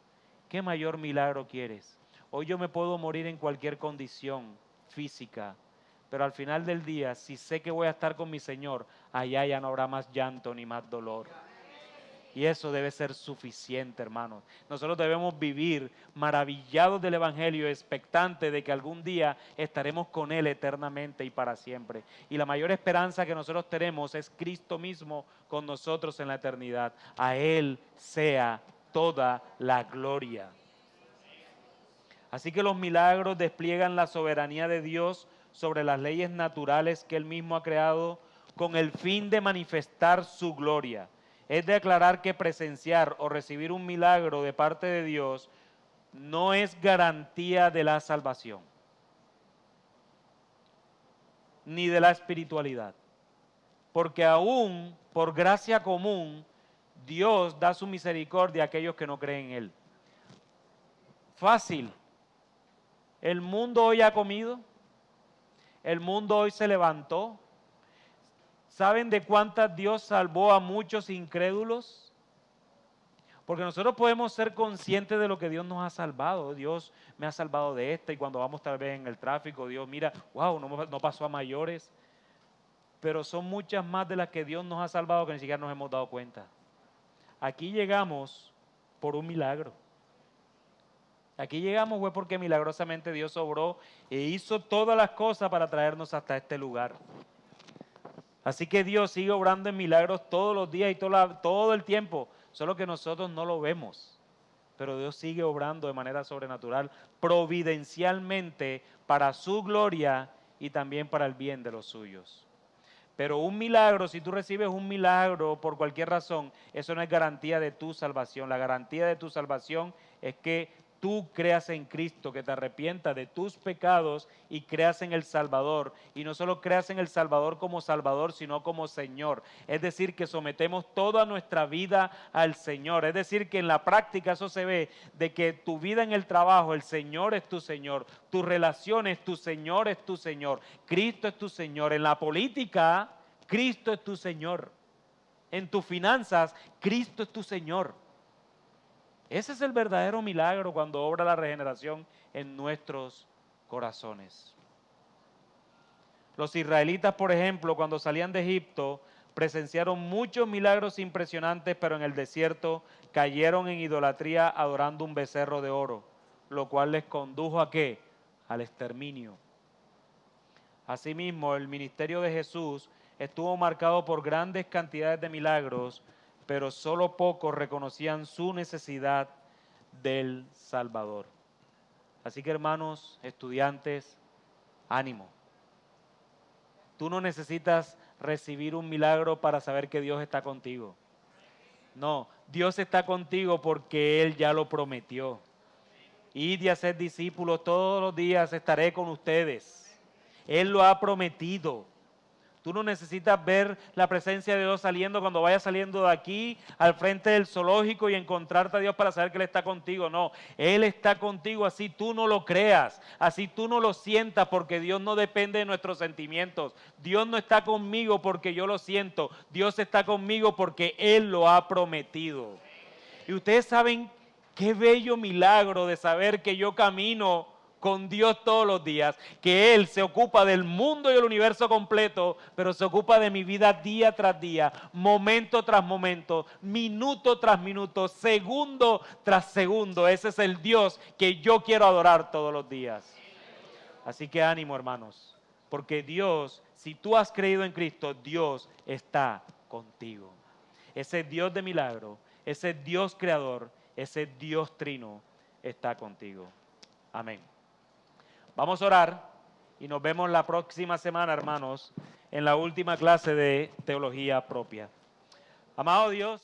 ¿Qué mayor milagro quieres? Hoy yo me puedo morir en cualquier condición física, pero al final del día, si sé que voy a estar con mi Señor, allá ya no habrá más llanto ni más dolor. Y eso debe ser suficiente, hermanos. Nosotros debemos vivir maravillados del Evangelio, expectantes de que algún día estaremos con Él eternamente y para siempre. Y la mayor esperanza que nosotros tenemos es Cristo mismo con nosotros en la eternidad. A Él sea toda la gloria. Así que los milagros despliegan la soberanía de Dios sobre las leyes naturales que Él mismo ha creado con el fin de manifestar su gloria. Es de aclarar que presenciar o recibir un milagro de parte de Dios no es garantía de la salvación, ni de la espiritualidad. Porque aún por gracia común, Dios da su misericordia a aquellos que no creen en Él. Fácil. El mundo hoy ha comido, el mundo hoy se levantó. ¿Saben de cuántas Dios salvó a muchos incrédulos? Porque nosotros podemos ser conscientes de lo que Dios nos ha salvado. Dios me ha salvado de esta, y cuando vamos tal vez en el tráfico, Dios mira, wow, no pasó a mayores. Pero son muchas más de las que Dios nos ha salvado que ni siquiera nos hemos dado cuenta. Aquí llegamos por un milagro. Aquí llegamos fue porque milagrosamente Dios obró e hizo todas las cosas para traernos hasta este lugar. Así que Dios sigue obrando en milagros todos los días y todo el tiempo, solo que nosotros no lo vemos. Pero Dios sigue obrando de manera sobrenatural, providencialmente, para su gloria y también para el bien de los suyos. Pero un milagro, si tú recibes un milagro por cualquier razón, eso no es garantía de tu salvación. La garantía de tu salvación es que tú creas en Cristo, que te arrepientas de tus pecados y creas en el Salvador. Y no solo creas en el Salvador como Salvador, sino como Señor. Es decir, que sometemos toda nuestra vida al Señor. Es decir, que en la práctica eso se ve de que tu vida en el trabajo, el Señor es tu Señor. Tus relaciones, tu Señor es tu Señor. Cristo es tu Señor. En la política, Cristo es tu Señor. En tus finanzas, Cristo es tu Señor. Ese es el verdadero milagro cuando obra la regeneración en nuestros corazones. Los israelitas, por ejemplo, cuando salían de Egipto, presenciaron muchos milagros impresionantes, pero en el desierto cayeron en idolatría adorando un becerro de oro, lo cual les condujo ¿a qué? Al exterminio. Asimismo, el ministerio de Jesús estuvo marcado por grandes cantidades de milagros, pero solo pocos reconocían su necesidad del Salvador. Así que, hermanos, estudiantes, ánimo. Tú no necesitas recibir un milagro para saber que Dios está contigo. No, Dios está contigo porque Él ya lo prometió. Id y haced discípulos, todos los días estaré con ustedes. Él lo ha prometido. Tú no necesitas ver la presencia de Dios saliendo cuando vayas saliendo de aquí al frente del zoológico y encontrarte a Dios para saber que Él está contigo. No, Él está contigo, así tú no lo creas, así tú no lo sientas, porque Dios no depende de nuestros sentimientos. Dios no está conmigo porque yo lo siento, Dios está conmigo porque Él lo ha prometido. Y ustedes saben qué bello milagro de saber que yo camino con Dios todos los días, que Él se ocupa del mundo y el universo completo, pero se ocupa de mi vida día tras día, momento tras momento, minuto tras minuto, segundo tras segundo. Ese es el Dios que yo quiero adorar todos los días. Así que ánimo, hermanos, porque Dios, si tú has creído en Cristo, Dios está contigo. Ese Dios de milagro, ese Dios creador, ese Dios trino está contigo. Amén. Vamos a orar y nos vemos la próxima semana, hermanos, en la última clase de teología propia. Amado Dios.